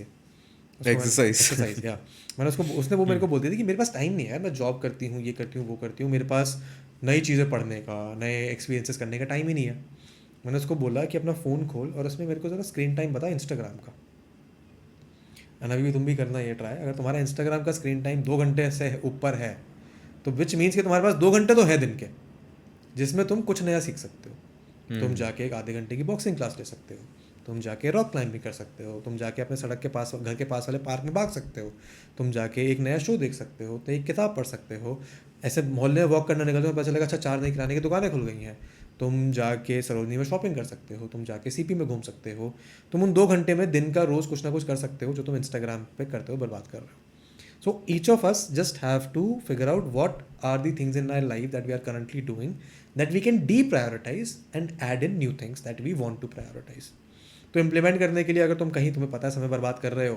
या मैंने उसने वो मेरे को बोलती थी कि मेरे पास टाइम नहीं है, मैं जॉब करती हूँ, ये करती हूँ, वो करती हूँ, मेरे पास नई चीज़ें पढ़ने का, नए एक्सपीरियंसेस करने का टाइम ही नहीं है। मैंने उसको बोला कि अपना फ़ोन खोल और उसमें मेरे को ज़रा स्क्रीन टाइम बता इंस्टाग्राम का, एंड अभी भी तुम भी करना ये ट्राई, अगर तुम्हारा इंस्टाग्राम का स्क्रीन टाइम 2 घंटे से ऊपर है तो विच मीन्स कि तुम्हारे पास 2 घंटे तो है दिन के जिसमें तुम कुछ नया सीख सकते हो। तुम जाके एक आधे घंटे की बॉक्सिंग क्लास ले सकते हो, तुम जाके रॉक क्लाइंबिंग कर सकते हो, तुम जाके अपने सड़क के पास घर के पास वाले पार्क में भाग सकते हो, तुम जाके एक नया शो देख सकते हो, तो एक किताब पढ़ सकते हो, ऐसे मोहल्ले में वॉक करने निकलते हो, पता चलेगा अच्छा 4 नई किराने की दुकानें खुल गई हैं, तुम जाके सरोजनी में शॉपिंग कर सकते हो, तुम जाके CP में घूम सकते हो, तुम उन 2 घंटे में दिन का रोज़ कुछ ना कुछ कर सकते हो जो तुम इंस्टाग्राम पे करते हो, बर्बाद कर रहे हो। So each of us just have to figure out what are the things in our life that we are currently doing that we can deprioritize and add in new things that we want to prioritize. तो implement करने के लिए अगर तुम्हें पता है समय बर्बाद कर रहे हो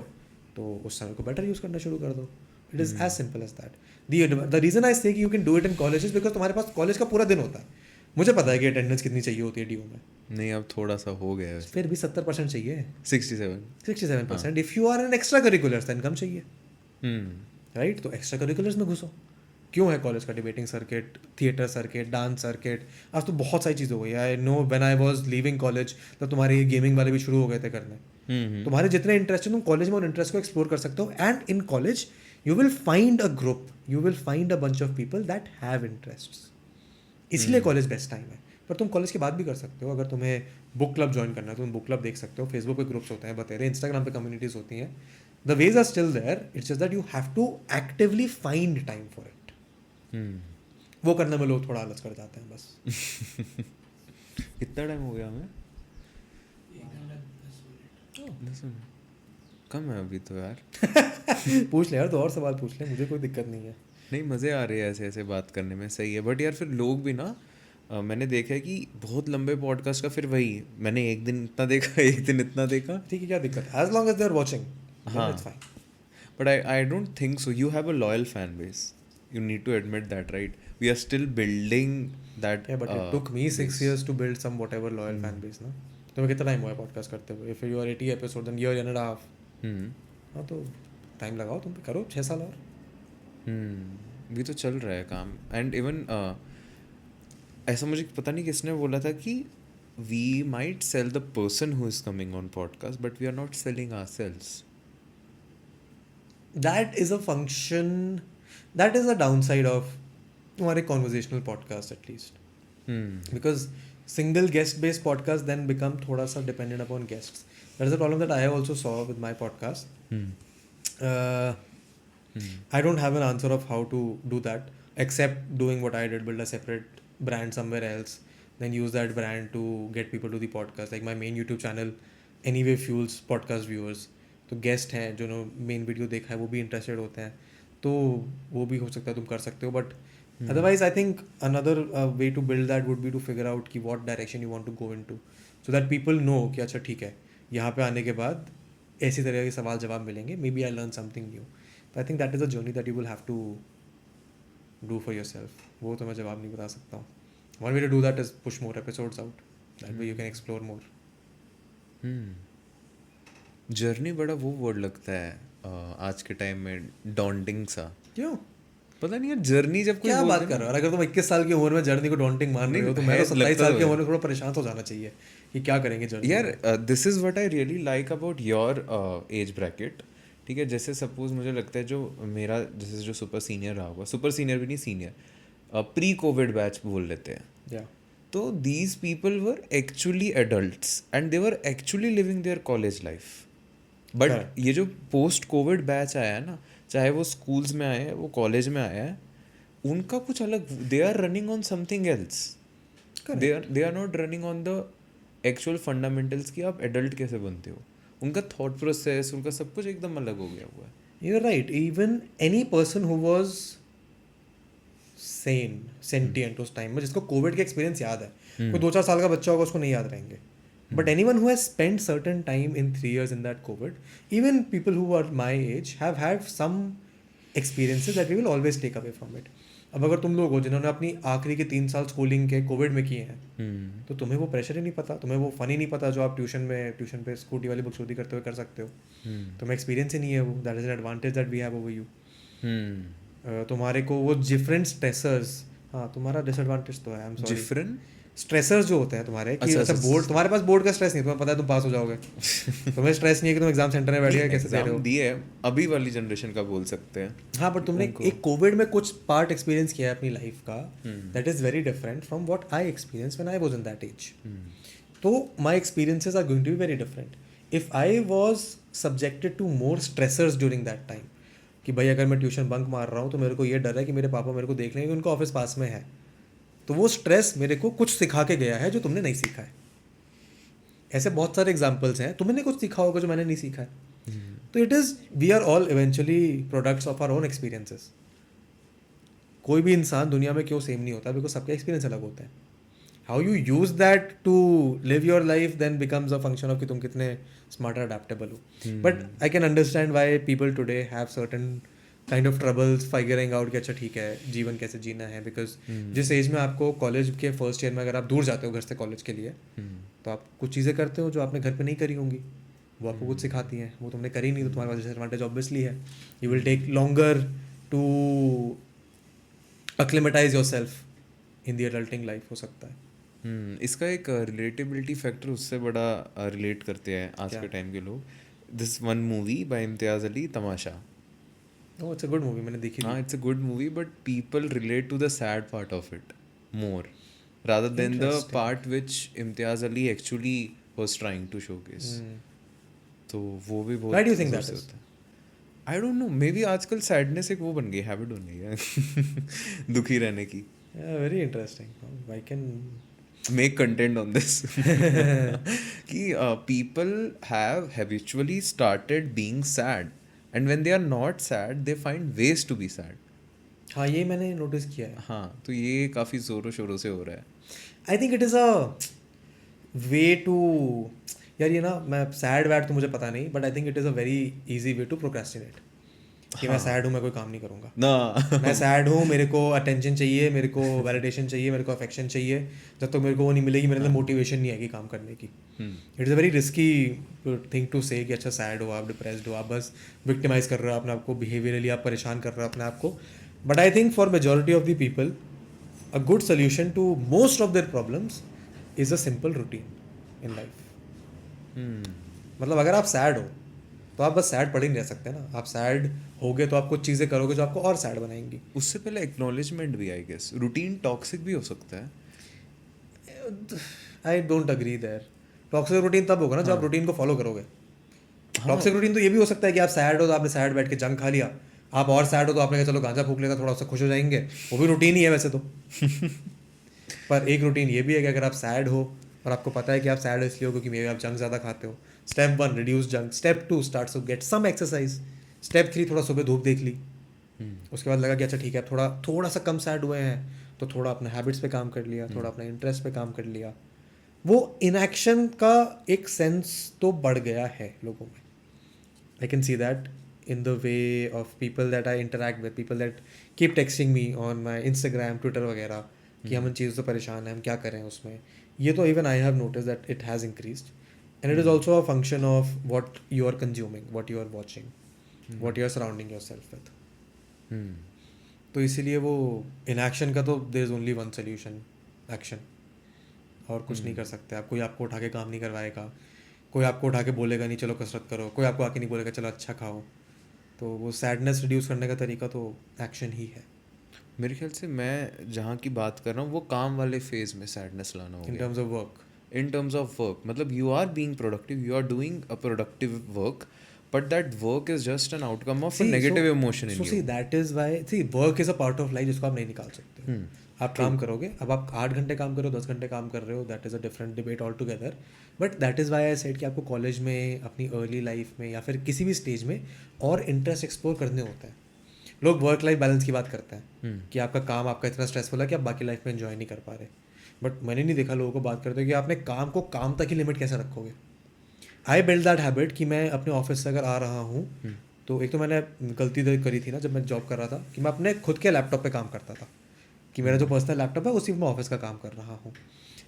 तो उस समय को बेटर यूज़ करना शुरू कर दो। It is as simple as that. The reason I say कि you can do it in college is because तुम्हारे पास कॉलेज का पूरा दिन होता है। मुझे पता है कि अटेंडेंस कितनी चाहिए होती है DU में, नहीं अब थोड़ा सा हो गया है, फिर भी 70% चाहिए, 67%। If you are in extra curriculars then कम चाहिए, राइट? तो एक्स्ट्रा करिकुलर्स में घुसो। क्यों है कॉलेज का debating circuit, theatre circuit, dance circuit, आज तो बहुत सारी चीज़ें हो गई। I know when I was leaving college तब तुम्हारे गेमिंग वाले भी शुरू हो गए थे करने। तुम्हारे जितने इंटरेस्ट है तुम कॉलेज में उन इंटरेस्ट को एक्सप्लोर कर सकते हो, and in college you will find a group, you will find a bunch of people that have interests. इसलिए कॉलेज बेस्ट टाइम है। पर तुम कॉलेज के बाद भी कर सकते हो। अगर तुम्हें बुक क्लब ज्वाइन करना है तो तुम बुक क्लब देख सकते हो, फेसबुक पे ग्रुप्स होते हैं बतेरे, इंस्टाग्राम पे कम्युनिटीज़ होती हैं। The ways are still there, it's just that you have to actively find time for it. वो करने में लोग थोड़ा आलस कर जाते हैं बस। कितना टाइम हो गया हमें? 10 मिनट कम है अभी तो यार। पूछ ले यार, तो और सवाल पूछ ले, मुझे कोई दिक्कत नहीं है। नहीं मज़े आ रहे हैं ऐसे ऐसे बात करने में, सही है। बट यार फिर लोग भी ना मैंने देखा है कि बहुत लंबे पॉडकास्ट का फिर वही मैंने एक दिन इतना देखा, एक दिन इतना देखा, ठीक है क्या दिक्कत है, as long as they are watching it's fine. But I don't think so. You have a loyal fan base. You need to admit that, right? We are still building that. Yeah, but it took me 6 years to build some whatever loyal fan base, ना? तुम्हें कितना time हुआ है podcast करते हुए? If you are 80 episodes, then year and a half. हाँ तो time लगाओ, तुम पे करो 6 साल और। भी तो चल रहा है काम। एंड इवन ऐसा मुझे पता नहीं किसने बोला था कि we might sell the person who is coming on podcast, but we are not selling ourselves. That is a function, that is a downside of हमारे conversational podcast at least. Because single guest based podcast then become थोड़ा सा dependent upon guests. That is a problem that I also saw with my podcast. I don't have an answer of how to do that except doing what I did, build a separate brand somewhere else, then use that brand to get people to the podcast. Like my main YouTube channel anyway fuels podcast viewers. तो guest हैं जो main video देखा है वो भी interested होते हैं, तो वो भी हो सकता है तुम कर सकते हो। But otherwise I think another way to build that would be to figure out कि what direction you want to go into, so that people know कि अच्छा ठीक है यहाँ पे आने के बाद ऐसी तरह के सवाल जवाब मिलेंगे, maybe I learn something new. तो I think that is a journey that you will have to do for yourself. वो तो मैं जवाब नहीं बता सकता हूँ. One way to do that is push more episodes out, that way you can explore more. Journey बड़ा वो वर्ड लगता है आज के टाइम में, डॉन्टिंग सा. क्यों? पता नहीं यार, जर्नी जब कोई क्या बोलते बात हैं कर रहे हो? अगर तुम 21 साल की उम्र में जर्नी को डॉन्टिंग मान रहे हो तो मैं तो 27 साल की उम्र में थोड़ा परेशान तो जाना चाहिए कि क्या करेंगे जर्नी. यार this is what I really like about your age bracket. ठीक है, जैसे सपोज मुझे लगता है जो मेरा जैसे जो सुपर सीनियर रहा होगा, सुपर सीनियर भी नहीं, सीनियर, प्री कोविड बैच बोल लेते हैं. या तो these people were actually adults and they were actually living their college life. But ये जो पोस्ट कोविड बैच आया है ना, चाहे वो स्कूल्स में आए हैं, वो कॉलेज में आया है, उनका कुछ अलग, they are running on something else. They are not running on the actual fundamentals कि आप एडल्ट कैसे बनते हो. उनका थॉट प्रोसेस, उनका सब कुछ एकदम अलग हो गया हुआ है. You are right. Even any person who was sentient उस टाइम में, जिसको कोविड का एक्सपीरियंस याद है, कोई 2-4 साल का बच्चा होगा उसको नहीं याद रहेंगे. But anyone who has spent certain time in 3 years in that Covid, even people who are my age have had some experiences that we will always take away from it. अब अगर तुम लोग हो जिन्होंने अपनी आखिरी के 3 साल स्कूलिंग के कोविड में किए हैं, तो तुम्हें वो प्रेशर ही नहीं पता, तुम्हें वो फन ही नहीं पता जो आप ट्यूशन पे स्कूटी वाली बकचोदी करते हुए कर सकते हो. तुम्हें एक्सपीरियंस ही नहीं है वो. That is an advantage that we have over you. तुम्हारे को वो डिफरेंट स्ट्रेसर्स, हाँ तुम्हारा डिसएडवांटेज तो है. I am sorry. Different stressors जो होते हैं तुम्हारे कि अच्छा बोर्ड, तुम्हारे पास बोर्ड का स्ट्रेस नहीं, तुम्हें पता है तुम पास हो जाओगे. तुम्हें स्ट्रेस नहीं है कि तुम एग्जाम सेंटर में बैठ गए कैसे दे रहे हो. दिए अभी वाली जनरेशन का बोल सकते हैं. हाँ बट तुमने एक कोविड में कुछ पार्ट एक्सपीरियंस किया है अपनी लाइफ का, that is very different from what I experience when I was in that age. तो my experiences are going to be very different. If I was subjected to more stressors during that time, कि भाई अगर मैं tuition bunk मार रहा हूँ तो मेरे को ये डर है कि मेरे पापा मेरे को देख लेंगे, उनका ऑफिस पास में है, तो वो स्ट्रेस मेरे को कुछ सिखा के गया है जो तुमने नहीं सीखा है. ऐसे बहुत सारे एग्जाम्पल्स हैं. तुमने कुछ सीखा होगा जो मैंने नहीं सीखा है. तो it is, we are all eventually products of our own experiences. कोई भी इंसान दुनिया में क्यों सेम नहीं होता, बिकॉज सबका एक्सपीरियंस अलग होता है. How you use that to live your life then becomes a function of कि तुम कितने स्मार्ट और अडेप्टेबल हो. But I can understand why people today have certain kind of troubles figuring out कि अच्छा ठीक है जीवन कैसे जीना है. बिकॉज जिस एज में आपको कॉलेज के फर्स्ट ईयर में अगर आप दूर जाते हो घर से कॉलेज के लिए, तो आप कुछ चीज़ें करते हो जो आपने घर पे नहीं करी होंगी, वो आपको कुछ सिखाती हैं. वो तुमने करी नहीं तो तुम्हारे पास डिसएडवांटेज ऑब्वियसली है. You will take longer to acclimatise yourself in the adulting life, हो सकता है. इसका एक रिलेटेबिलिटी फैक्टर उससे बड़ा रिलेट करते हैं आज के टाइम के लोग. This one movie by Imtiaz Ali, Tamasha. Oh, it's a good movie. मैंने देखी. हाँ, it's a good movie, but people relate to the sad part of it more rather than the part which Imtiaz Ali actually was trying to showcase. तो वो भी बहुत. Why do you think that is? I don't know. Maybe आजकल sadness एक वो बन गई, habit बन गई है दुखी रहने की. Yeah, very interesting. I can make content on this. कि people have habitually started being sad. And when they are not sad, they find ways to be sad. हाँ ये मैंने नोटिस किया है. हाँ तो ये काफ़ी ज़ोरों शोरों से हो रहा है. I think it is a way to, यार ये ना मैं सैड वैड तो मुझे पता नहीं, but I think it is a very easy way to procrastinate. कि मैं सैड हूँ, मैं कोई काम नहीं करूँगा ना. मैं सैड हूँ, मेरे को अटेंशन चाहिए, मेरे को वैलिडेशन चाहिए, मेरे को अफेक्शन चाहिए. जब तक मेरे को वो नहीं मिलेगी मेरे अंदर मोटिवेशन नहीं आएगी काम करने की. It is a very risky thing to say कि अच्छा सैड हो आप, डिप्रेस्ड हो आप, बस विक्टिमाइज कर रहे हो अपने आप को, बिहेवियरली आप परेशान कर रहे हो अपने आप को. But I think for majority of the people a good solution to most of their problems is a simple routine in life. मतलब अगर आप सैड हो तो आप बस सैड पड़े नहीं रह सकते ना. आप सैड होगे तो आप कुछ चीज़ें करोगे जो आपको और सैड बनाएंगी. उससे पहले एक्नॉलेजमेंट भी, आई गेस रूटीन टॉक्सिक भी हो सकता है. I don't agree there. Toxic routine तब होगा ना जब आप रूटीन को फॉलो करोगे. टॉक्सिक रूटीन तो ये भी हो सकता है कि आप सैड हो तो आपने सैड बैठ के जंक खा लिया. आप और सैड हो तो आपने कहा चलो गांजा फूक लेगा, थोड़ा उससे खुश हो जाएंगे. वो भी रूटीन ही है वैसे तो. पर एक रूटीन ये भी है कि अगर आप सैड हो और आपको पता है कि आप सैड इसलिए हो क्योंकि मे बी आप जंक ज़्यादा खाते हो, step 1 reduce junk. Step 2 start to get some exercise. Step 3 थोड़ा सुबह धूप देख ली. उसके बाद लगा कि अच्छा ठीक है थोड़ा सा कम सैड हुए हैं तो थोड़ा अपने हैबिट्स पे काम कर लिया, थोड़ा अपने इंटरेस्ट पे काम कर लिया. वो इनएक्शन का एक सेंस तो बढ़ गया है लोगों में. I can see that in the way of people that I interact with, people that keep texting me on my Instagram, Twitter वगैरह कि हम इन चीज़ों से परेशान हैं, हम क्या करें उसमें. ये तो even I have noticed that it has increased, and it is also a function of what you are consuming, what you are watching, what you are surrounding yourself with. तो इसीलिए वो inaction का तो there is only one solution, action. और कुछ नहीं कर सकते आप. कोई आपको उठा के काम नहीं करवाएगा, कोई आपको उठा के बोलेगा नहीं चलो कसरत करो, कोई आपको आके नहीं बोलेगा चलो अच्छा खाओ. तो वो सैडनेस रिड्यूस करने का तरीका तो एक्शन ही है. मेरे ख्याल से मैं जहाँ की बात कर रहा हूँ वो काम वाले फेज में सैडनेस लाना हो इन गया. Terms of work. In terms of work, मतलब you are being productive, you are doing a productive work, but that work is just an outcome of a negative emotion in so you. see that is why see work is a part of life जिसको आप नहीं निकाल सकते. आप काम करोगे, अब आप 8 घंटे काम करो 10 घंटे काम कर रहे हो, that is a different debate all together. But that is why I said कि आपको कॉलेज में, अपनी अर्ली लाइफ में या फिर किसी भी स्टेज में और इंटरेस्ट एक्सप्लोर करने होते हैं. लोग वर्क लाइफ बैलेंस की बात करते हैं कि आपका काम आपका इतना स्ट्रेसफुल है कि आप बाकी लाइफ में एंजॉय नहीं कर पा रहे. बट मैंने नहीं देखा लोगों को बात करते कि आपने काम को काम तक ही लिमिट कैसे रखोगे. आई बिल्ड दैट हैबिट कि मैं अपने ऑफिस से अगर आ रहा हूँ तो एक तो मैंने गलती करी थी ना जब मैं जॉब कर रहा था कि मैं अपने खुद के लैपटॉप पे काम करता था कि मेरा जो पर्सनल लैपटॉप है उसी में मैं ऑफिस का काम कर रहा हूँ.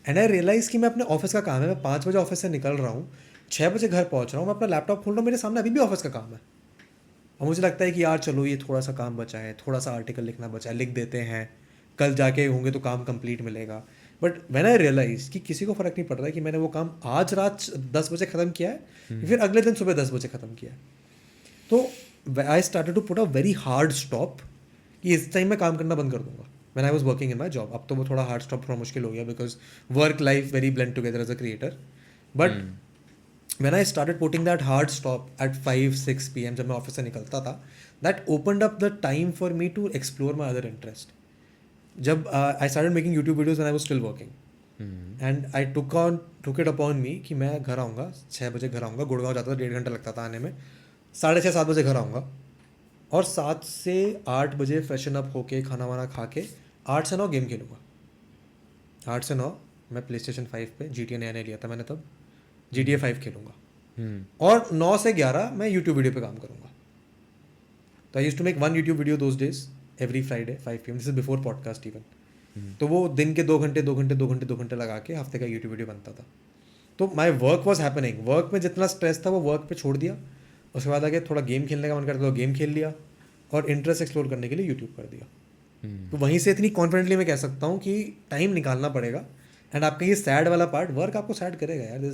एंड आई रियलाइज़ कि मैं अपने ऑफिस का काम है, मैं 5 बजे ऑफिस से निकल रहा हूँ, 6 बजे घर पहुँच रहा हूँ, मैं अपना लैपटॉप खोल रहा हूँ, मेरे सामने अभी भी ऑफिस का काम है. और मुझे लगता है कि यार चलो ये थोड़ा सा काम बचा है, थोड़ा सा आर्टिकल लिखना बचा है, लिख देते हैं, कल जाके होंगे तो काम कंप्लीट मिलेगा. बट व्हेन आई रियलाइज कि किसी को फ़र्क नहीं पड़ रहा है कि मैंने वो काम आज रात 10 बजे ख़त्म किया है फिर अगले दिन सुबह 10 बजे ख़त्म किया है. तो I started to put a very hard stop कि इस टाइम में काम करना बंद कर दूंगा. When I was working in my job, अब तो वो थोड़ा हार्ड स्टॉप थोड़ा मुश्किल हो गया because work life very blend together as a creator. But when I started putting that hard stop at 5-6 p.m. जब मैं ऑफिस से निकलता था, that opened up the time for me to explore my other interest. जब I started making YouTube videos when I was still working. And I took it upon me कि मैं घर आऊँगा 6 बजे घर आऊँगा, गुड़गांव जाता था 1.5 घंटा लगता था आने में, 6:30-7 बजे घर आऊँगा और 7 से 8 बजे फ्रेशन अप होके खाना वाना खा के 8 से 9 गेम खेलूँगा. 8 से 9 मैं प्ले स्टेशन 5 पे GTA नया लिया था मैंने तब, GTA 5 खेलूँगा और 9 से 11 मैं यूट्यूब वीडियो पे काम करूँगा. तो I used to make 1 YouTube video those days every Friday 5 PM. This is before podcast even. तो वो दिन के 2 घंटे लगा के हफ्ते का यूट्यूब वीडियो बनता था. तो my work was happening, work में जितना स्ट्रेस था वो वर्क पे छोड़ दिया. उसके बाद आगे थोड़ा गेम खेलने का मन करता था, गेम खेल लिया और इंटरेस्ट एक्सप्लोर करने के लिए यूट्यूब कर दिया. तो वहीं से इतनी कॉन्फिडेंटली मैं कह सकता हूँ कि टाइम निकालना पड़ेगा. एंड आपका ये सैड वाला पार्ट, वर्क आपको सैड करेगा यार.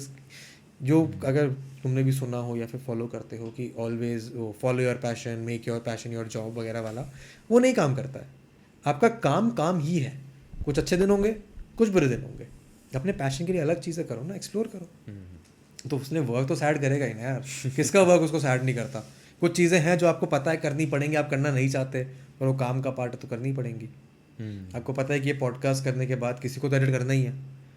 जो अगर तुमने भी सुना हो या फिर फॉलो करते हो कि always follow your passion, make your passion your job वगैरह वाला, वो नहीं काम करता है. आपका काम ही है. कुछ अच्छे दिन होंगे, कुछ बुरे दिन होंगे. अपने पैशन के लिए अलग चीज़ें करो ना, एक्सप्लोर करो. तो उसने वर्क तो सैड करेगा ही ना यार. किसका वर्क उसको सैड नहीं करता. कुछ चीज़ें हैं जो आपको पता है करनी पड़ेंगी, आप करना नहीं चाहते, पर वो काम का पार्ट है तो करनी पड़ेंगी. आपको पता है कि ये पॉडकास्ट करने के बाद किसी को तो एडिट करना ही है,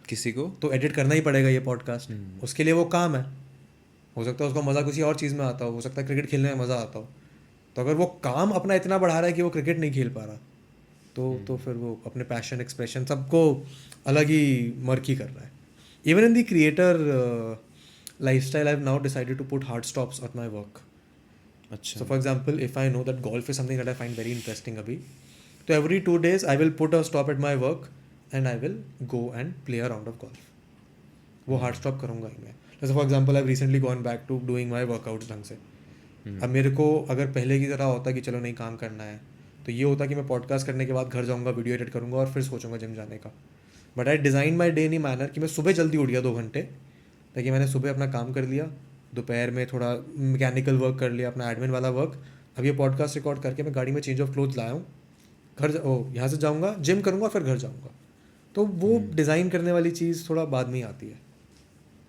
किसी को तो एडिट करना ही पड़ेगा ये पॉडकास्ट. उसके लिए वो काम है. हो सकता है उसको मज़ा किसी और चीज़ में आता हो सकता है क्रिकेट खेलने में मज़ा आता हो. तो अगर वो काम अपना इतना बढ़ा रहा है कि वो क्रिकेट नहीं खेल पा रहा, तो फिर वो अपने पैशन एक्सप्रेशन सबको अलग ही मर्की कर रहा है. Even in the creator lifestyle I have now decided to put hard stops at my work. अच्छा. So for example, if I know that golf is something that I find very interesting अभी, तो every 2 days I will put a stop at my work and I will go and play a round of golf. वो hard stop करूँगा ही मैं. जैसे for example I recently gone back to doing my workouts ढंग से. अब मेरे को अगर पहले की तरह होता कि चलो नहीं काम करना है, तो ये होता कि मैं पॉडकास्ट करने के बाद घर जाऊँगा, वीडियो एडिट करूँगा और फिर सोचूंगा जिम जाने का. But I design my day in manner कि मैं सुबह जल्दी उठ गया 2 घंटे, ताकि मैंने सुबह अपना काम कर लिया, दोपहर में थोड़ा मैकेनिकल वर्क कर लिया, अपना एडमिन वाला वर्क. अब ये पॉडकास्ट रिकॉर्ड करके मैं गाड़ी में चेंज ऑफ क्लोथ लाया हूँ, घर यहाँ से जाऊँगा, जिम करूँगा, फिर घर जाऊँगा. तो वो डिज़ाइन करने वाली चीज़ थोड़ा बाद में ही आती है.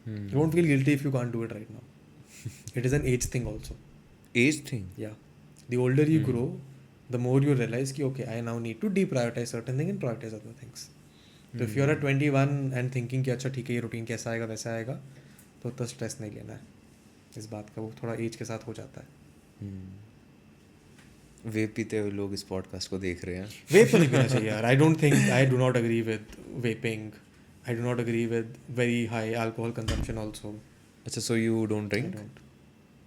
You won't feel guilty if you can't do it right now. It is an age thing also. Age thing. या the older you grow, the more you realise कि okay I now need to deprioritise certain thing and prioritise other things. तो if you are at 21 and thinking कि अच्छा ठीक है ये routine कैसा आएगा वैसा आएगा, तो स्ट्रेस नहीं लेना है इस बात का. वो थोड़ा एज के साथ हो जाता है. वेप पीते हुए लोग इस पॉडकास्ट को देख रहे हैं. वेप तो नहीं पीना चाहिए यार. आई don't think, I do not agree with vaping I do not agree with very high alcohol consumption also. अच्छा, so you don't I drink? don't.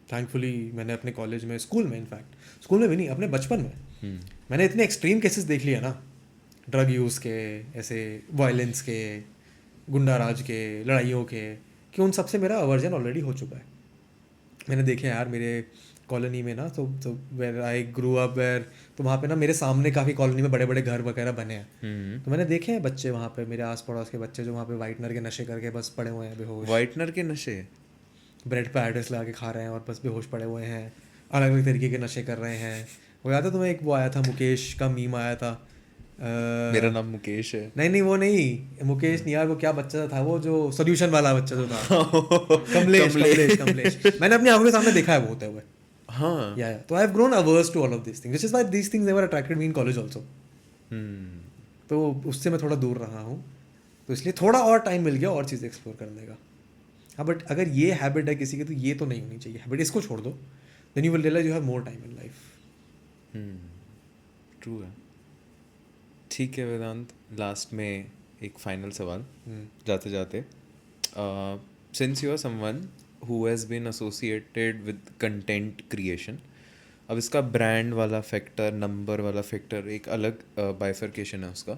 Thankfully मैंने अपने कॉलेज में, स्कूल में, इनफैक्ट स्कूल में भी नहीं, अपने बचपन में मैंने इतने एक्सट्रीम केसेस देख लिए ना, ड्रग यूज़ के, ऐसे वायलेंस के, गुंडा राज के, लड़ाइयों के, कि उन सबसे मेरा अवर्जन ऑलरेडी हो चुका है. मैंने देखे यार मेरे कॉलोनी में ना, तो where I grew up where, तो वहाँ पे ना मेरे सामने काफ़ी कॉलोनी में बड़े बड़े घर वगैरह बने हैं. तो मैंने देखे हैं बच्चे वहाँ पे, मेरे आस पड़ोस के बच्चे जो वहाँ पे वाइटनर के नशे करके बस पड़े हुए हैं बेहोश, वाइटनर के नशे? ब्रेड पे एड्रेस लगा के खा रहे हैं और बस बेहोश पड़े हुए हैं, अलग अलग तरीके के नशे कर रहे हैं. वो याद है तुम्हें, एक वो आया था, मुकेश का मीम आया था. मेरा नाम मुकेश है. नहीं वो नहीं, मुकेश नहीं यार, वो क्या बच्चा था वो, जो सोल्यूशन वाला बच्चा जो था, कमलेश. मैंने अपनी आंखों के सामने देखा है वो होते हुए. हाँ. या तो I have grown hours to all of this things, which is why these things never attracted me in college also. तो उससे मैं थोड़ा दूर रहा हूँ, तो इसलिए थोड़ा और टाइम मिल गया और चीज़ें एक्सप्लोर करने का. हाँ, बट अगर ये हैबिट है किसी की, तो ये तो नहीं होनी चाहिए हैबिट, इसको छोड़ दो, then you will realize you have more time in life. True है. ठीक है वेदांत, लास्ट में एक फाइनल सवाल जाते जाते. Since you are someone who has been associated with content creation, अब इसका ब्रांड वाला फैक्टर, नंबर वाला फैक्टर, एक अलग बाइफर्केशन है उसका.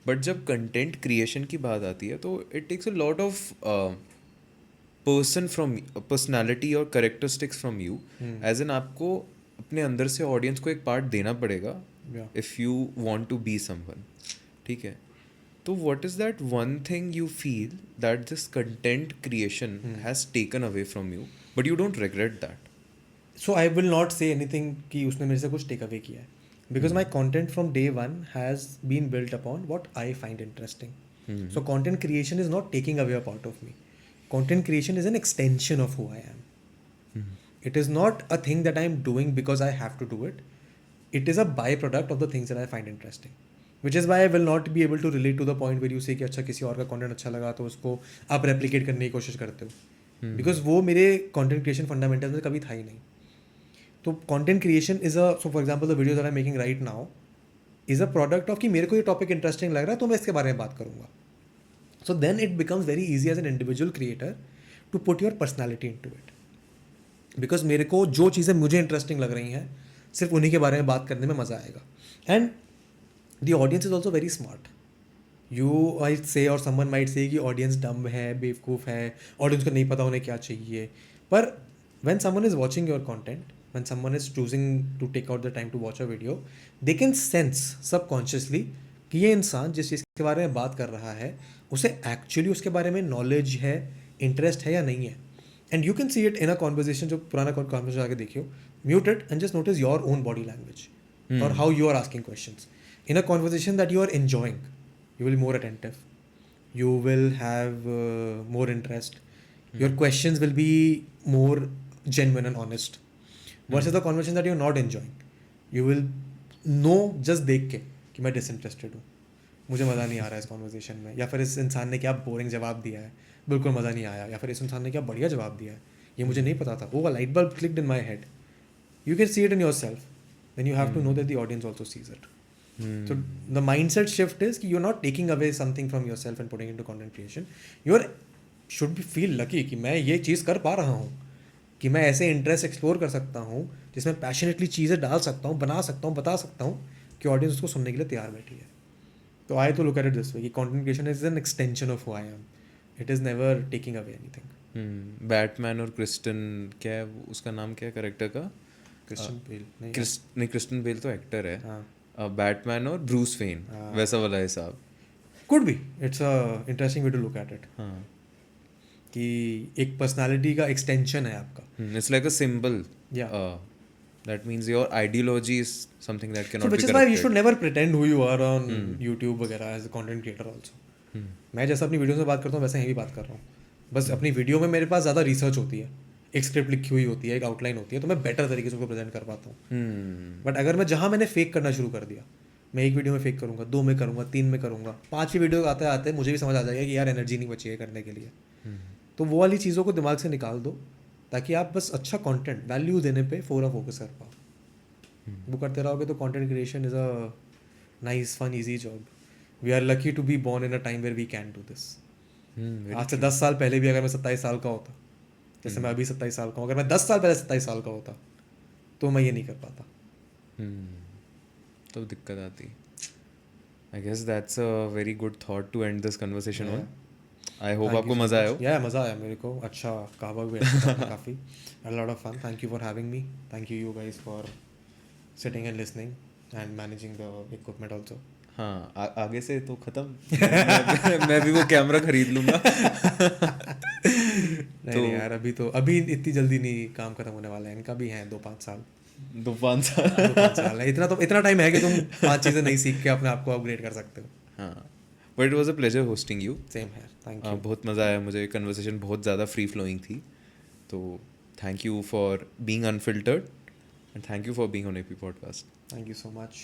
बट जब कंटेंट क्रिएशन की बात आती है तो it takes a lot of personality और characteristics from you. As an आपको अपने अंदर से ऑडियंस को एक पार्ट देना पड़ेगा if you want to be someone. ठीक है, तो what is that one thing you feel that this content creation has taken away from you but you don't regret that? So I will not say anything कि उसने मेरे से कुछ take away किया है, because my content from day one has been built upon what I find interesting. So content creation is not taking away a part of me. Content creation is an extension of who I am. It is not a thing that I am doing because I have to do it. It is a byproduct of the things that I find interesting. Which is why I will not be able to relate to the point where you say कि अच्छा किसी और का content अच्छा लगा तो उसको आप replicate करने की कोशिश करते हो. Because वो मेरे content creation fundamentals में कभी था ही नहीं. तो content creation is a, so for example the video that I am making right now is a product of कि मेरे को ये topic interesting लग रहा है तो मैं इसके बारे में बात करूँगा. So then it becomes very easy as an individual creator to put your personality into it. Because मेरे को जो चीज़ें मुझे इंटरेस्टिंग लग रही हैं सिर्फ उन्हीं के बारे में बात करने में मज़ा आएगा. And the audience is also very smart. You might say और समवन माइट से कि ऑडियंस डम्ब है, बेवकूफ़ है, ऑडियंस को नहीं पता उन्हें क्या चाहिए. पर when someone is watching your content, when someone is choosing to take out the time to watch a video, they can sense subconsciously कि ये इंसान जिस चीज़ के बारे में बात कर रहा है उसे एक्चुअली उसके बारे में नॉलेज है, इंटरेस्ट है या नहीं है. And you can see it in a conversation. जो पुराना कॉन्वर्जेशन आके देखियो, mute it and just notice your own body language और how you are asking questions. In a conversation that you are enjoying, you will be more attentive, you will have more interest, your questions will be more genuine and honest, versus the conversation that you're not enjoying. You will know just देख के कि मैं disinterested हूँ, मुझे मज़ा नहीं आ रहा है इस कॉन्वर्जेशन में, या फिर इस इंसान ने क्या बोरिंग जवाब दिया है, बिल्कुल मज़ा नहीं आया, या फिर इस इंसान ने क्या बढ़िया जवाब दिया है, ये मुझे नहीं पता था, वो light bulb clicked in my head. You can see it in yourself, then you have to know that the audience also sees it. So the mindset shift is कि you're not taking away something from yourself and putting into content creation. You should be feel lucky कि मैं ये चीज़ कर पा रहा हूँ, कि मैं ऐसे इंटरेस्ट एक्सप्लोर कर सकता हूँ जिसमें पैशनेटली चीज़ें डाल सकता हूँ, बना सकता हूँ, बता सकता हूँ कि ऑडियंस उसको सुनने के लिए तैयार बैठी है. तो आई तो लुक एट इट दिस वे कि content creation is an extension of who I am. It is never taking away anything. Batman और क्रिस्टन, क्या है उसका नाम, क्या है कैरेक्टर का? क्रिस्टियन बेल नहीं, क्रिस्टन बेल तो एक्टर है. हाँ, बैटमैन और ब्रूस वेन, वैसा वाला हिसाब. could be. It's a interesting way to look at it. हाँ, कि एक पर्सनालिटी का एक्सटेंशन है आपका. It's like a symbol. Yeah. That means your ideology is something that So cannot which be is why you corrupted. should never pretend who you are on YouTube वगैरह as a content creator also. मैं जैसा अपनी videos में बात करता हूँ वैसे यहीं भी बात कर रहा हूँ. बस अपनी वीडियो में मेरे पास ज़्यादा रिसर्च होती है, एक स्क्रिप्ट लिखी हुई होती है, एक आउटलाइन होती है, तो मैं बेटर तरीके से उसको प्रेजेंट कर पाता हूँ. बट अगर मैं जहाँ मैंने फेक करना शुरू कर दिया, मैं एक वीडियो में फेक करूँगा, 2 में करूँगा, 3 में करूँगा, 5वीं वीडियो आते आते मुझे भी समझ आ जाएगा कि यार एनर्जी नहीं बची है करने के लिए. तो वो वाली चीज़ों को दिमाग से निकाल दो ताकि आप बस अच्छा कंटेंट वैल्यू देने पे पूरा फोकस कर पाओ. वो करते रहोगे तो content creation is a nice fun easy job. We are lucky to be born in a time where we can do this. very आज से 10 साल पहले भी अगर मैं 27 साल का होता, जैसे मैं अभी 27 साल का हूँ, अगर मैं 10 साल पहले 27 साल का होता तो मैं ये नहीं कर पाता. तो दिक्कत आती. I guess that's a very good thought to end this conversation on. I hope आपको मज़ा आया हो. या मज़ा आया मेरे को. अच्छा कहवा भी अच्छा था काफ़ी. A lot of fun. Thank you for having me. Thank you you guys for sitting and listening and managing the equipment also. हाँ आगे से तो ख़त्म. मैं भी वो कैमरा खरीद लूँगा. नहीं यार, अभी इतनी जल्दी नहीं काम खत्म होने वाला है. इनका भी है 2-5 साल. 2-5 साल. 2-5 साल है. इतना टाइम है कि तुम 5 चीज़ें नहीं सीख के अपने आप को अपग्रेड कर सकते हो. हाँ but it was a pleasure hosting you. Same है. Thank you. बहुत मज़ा आया मुझे. कन्वर्सेशन बहुत ज़्यादा फ्री फ्लोइंग थी. तो thank you for being unfiltered and thank you for being on AP podcast. Thank you so much.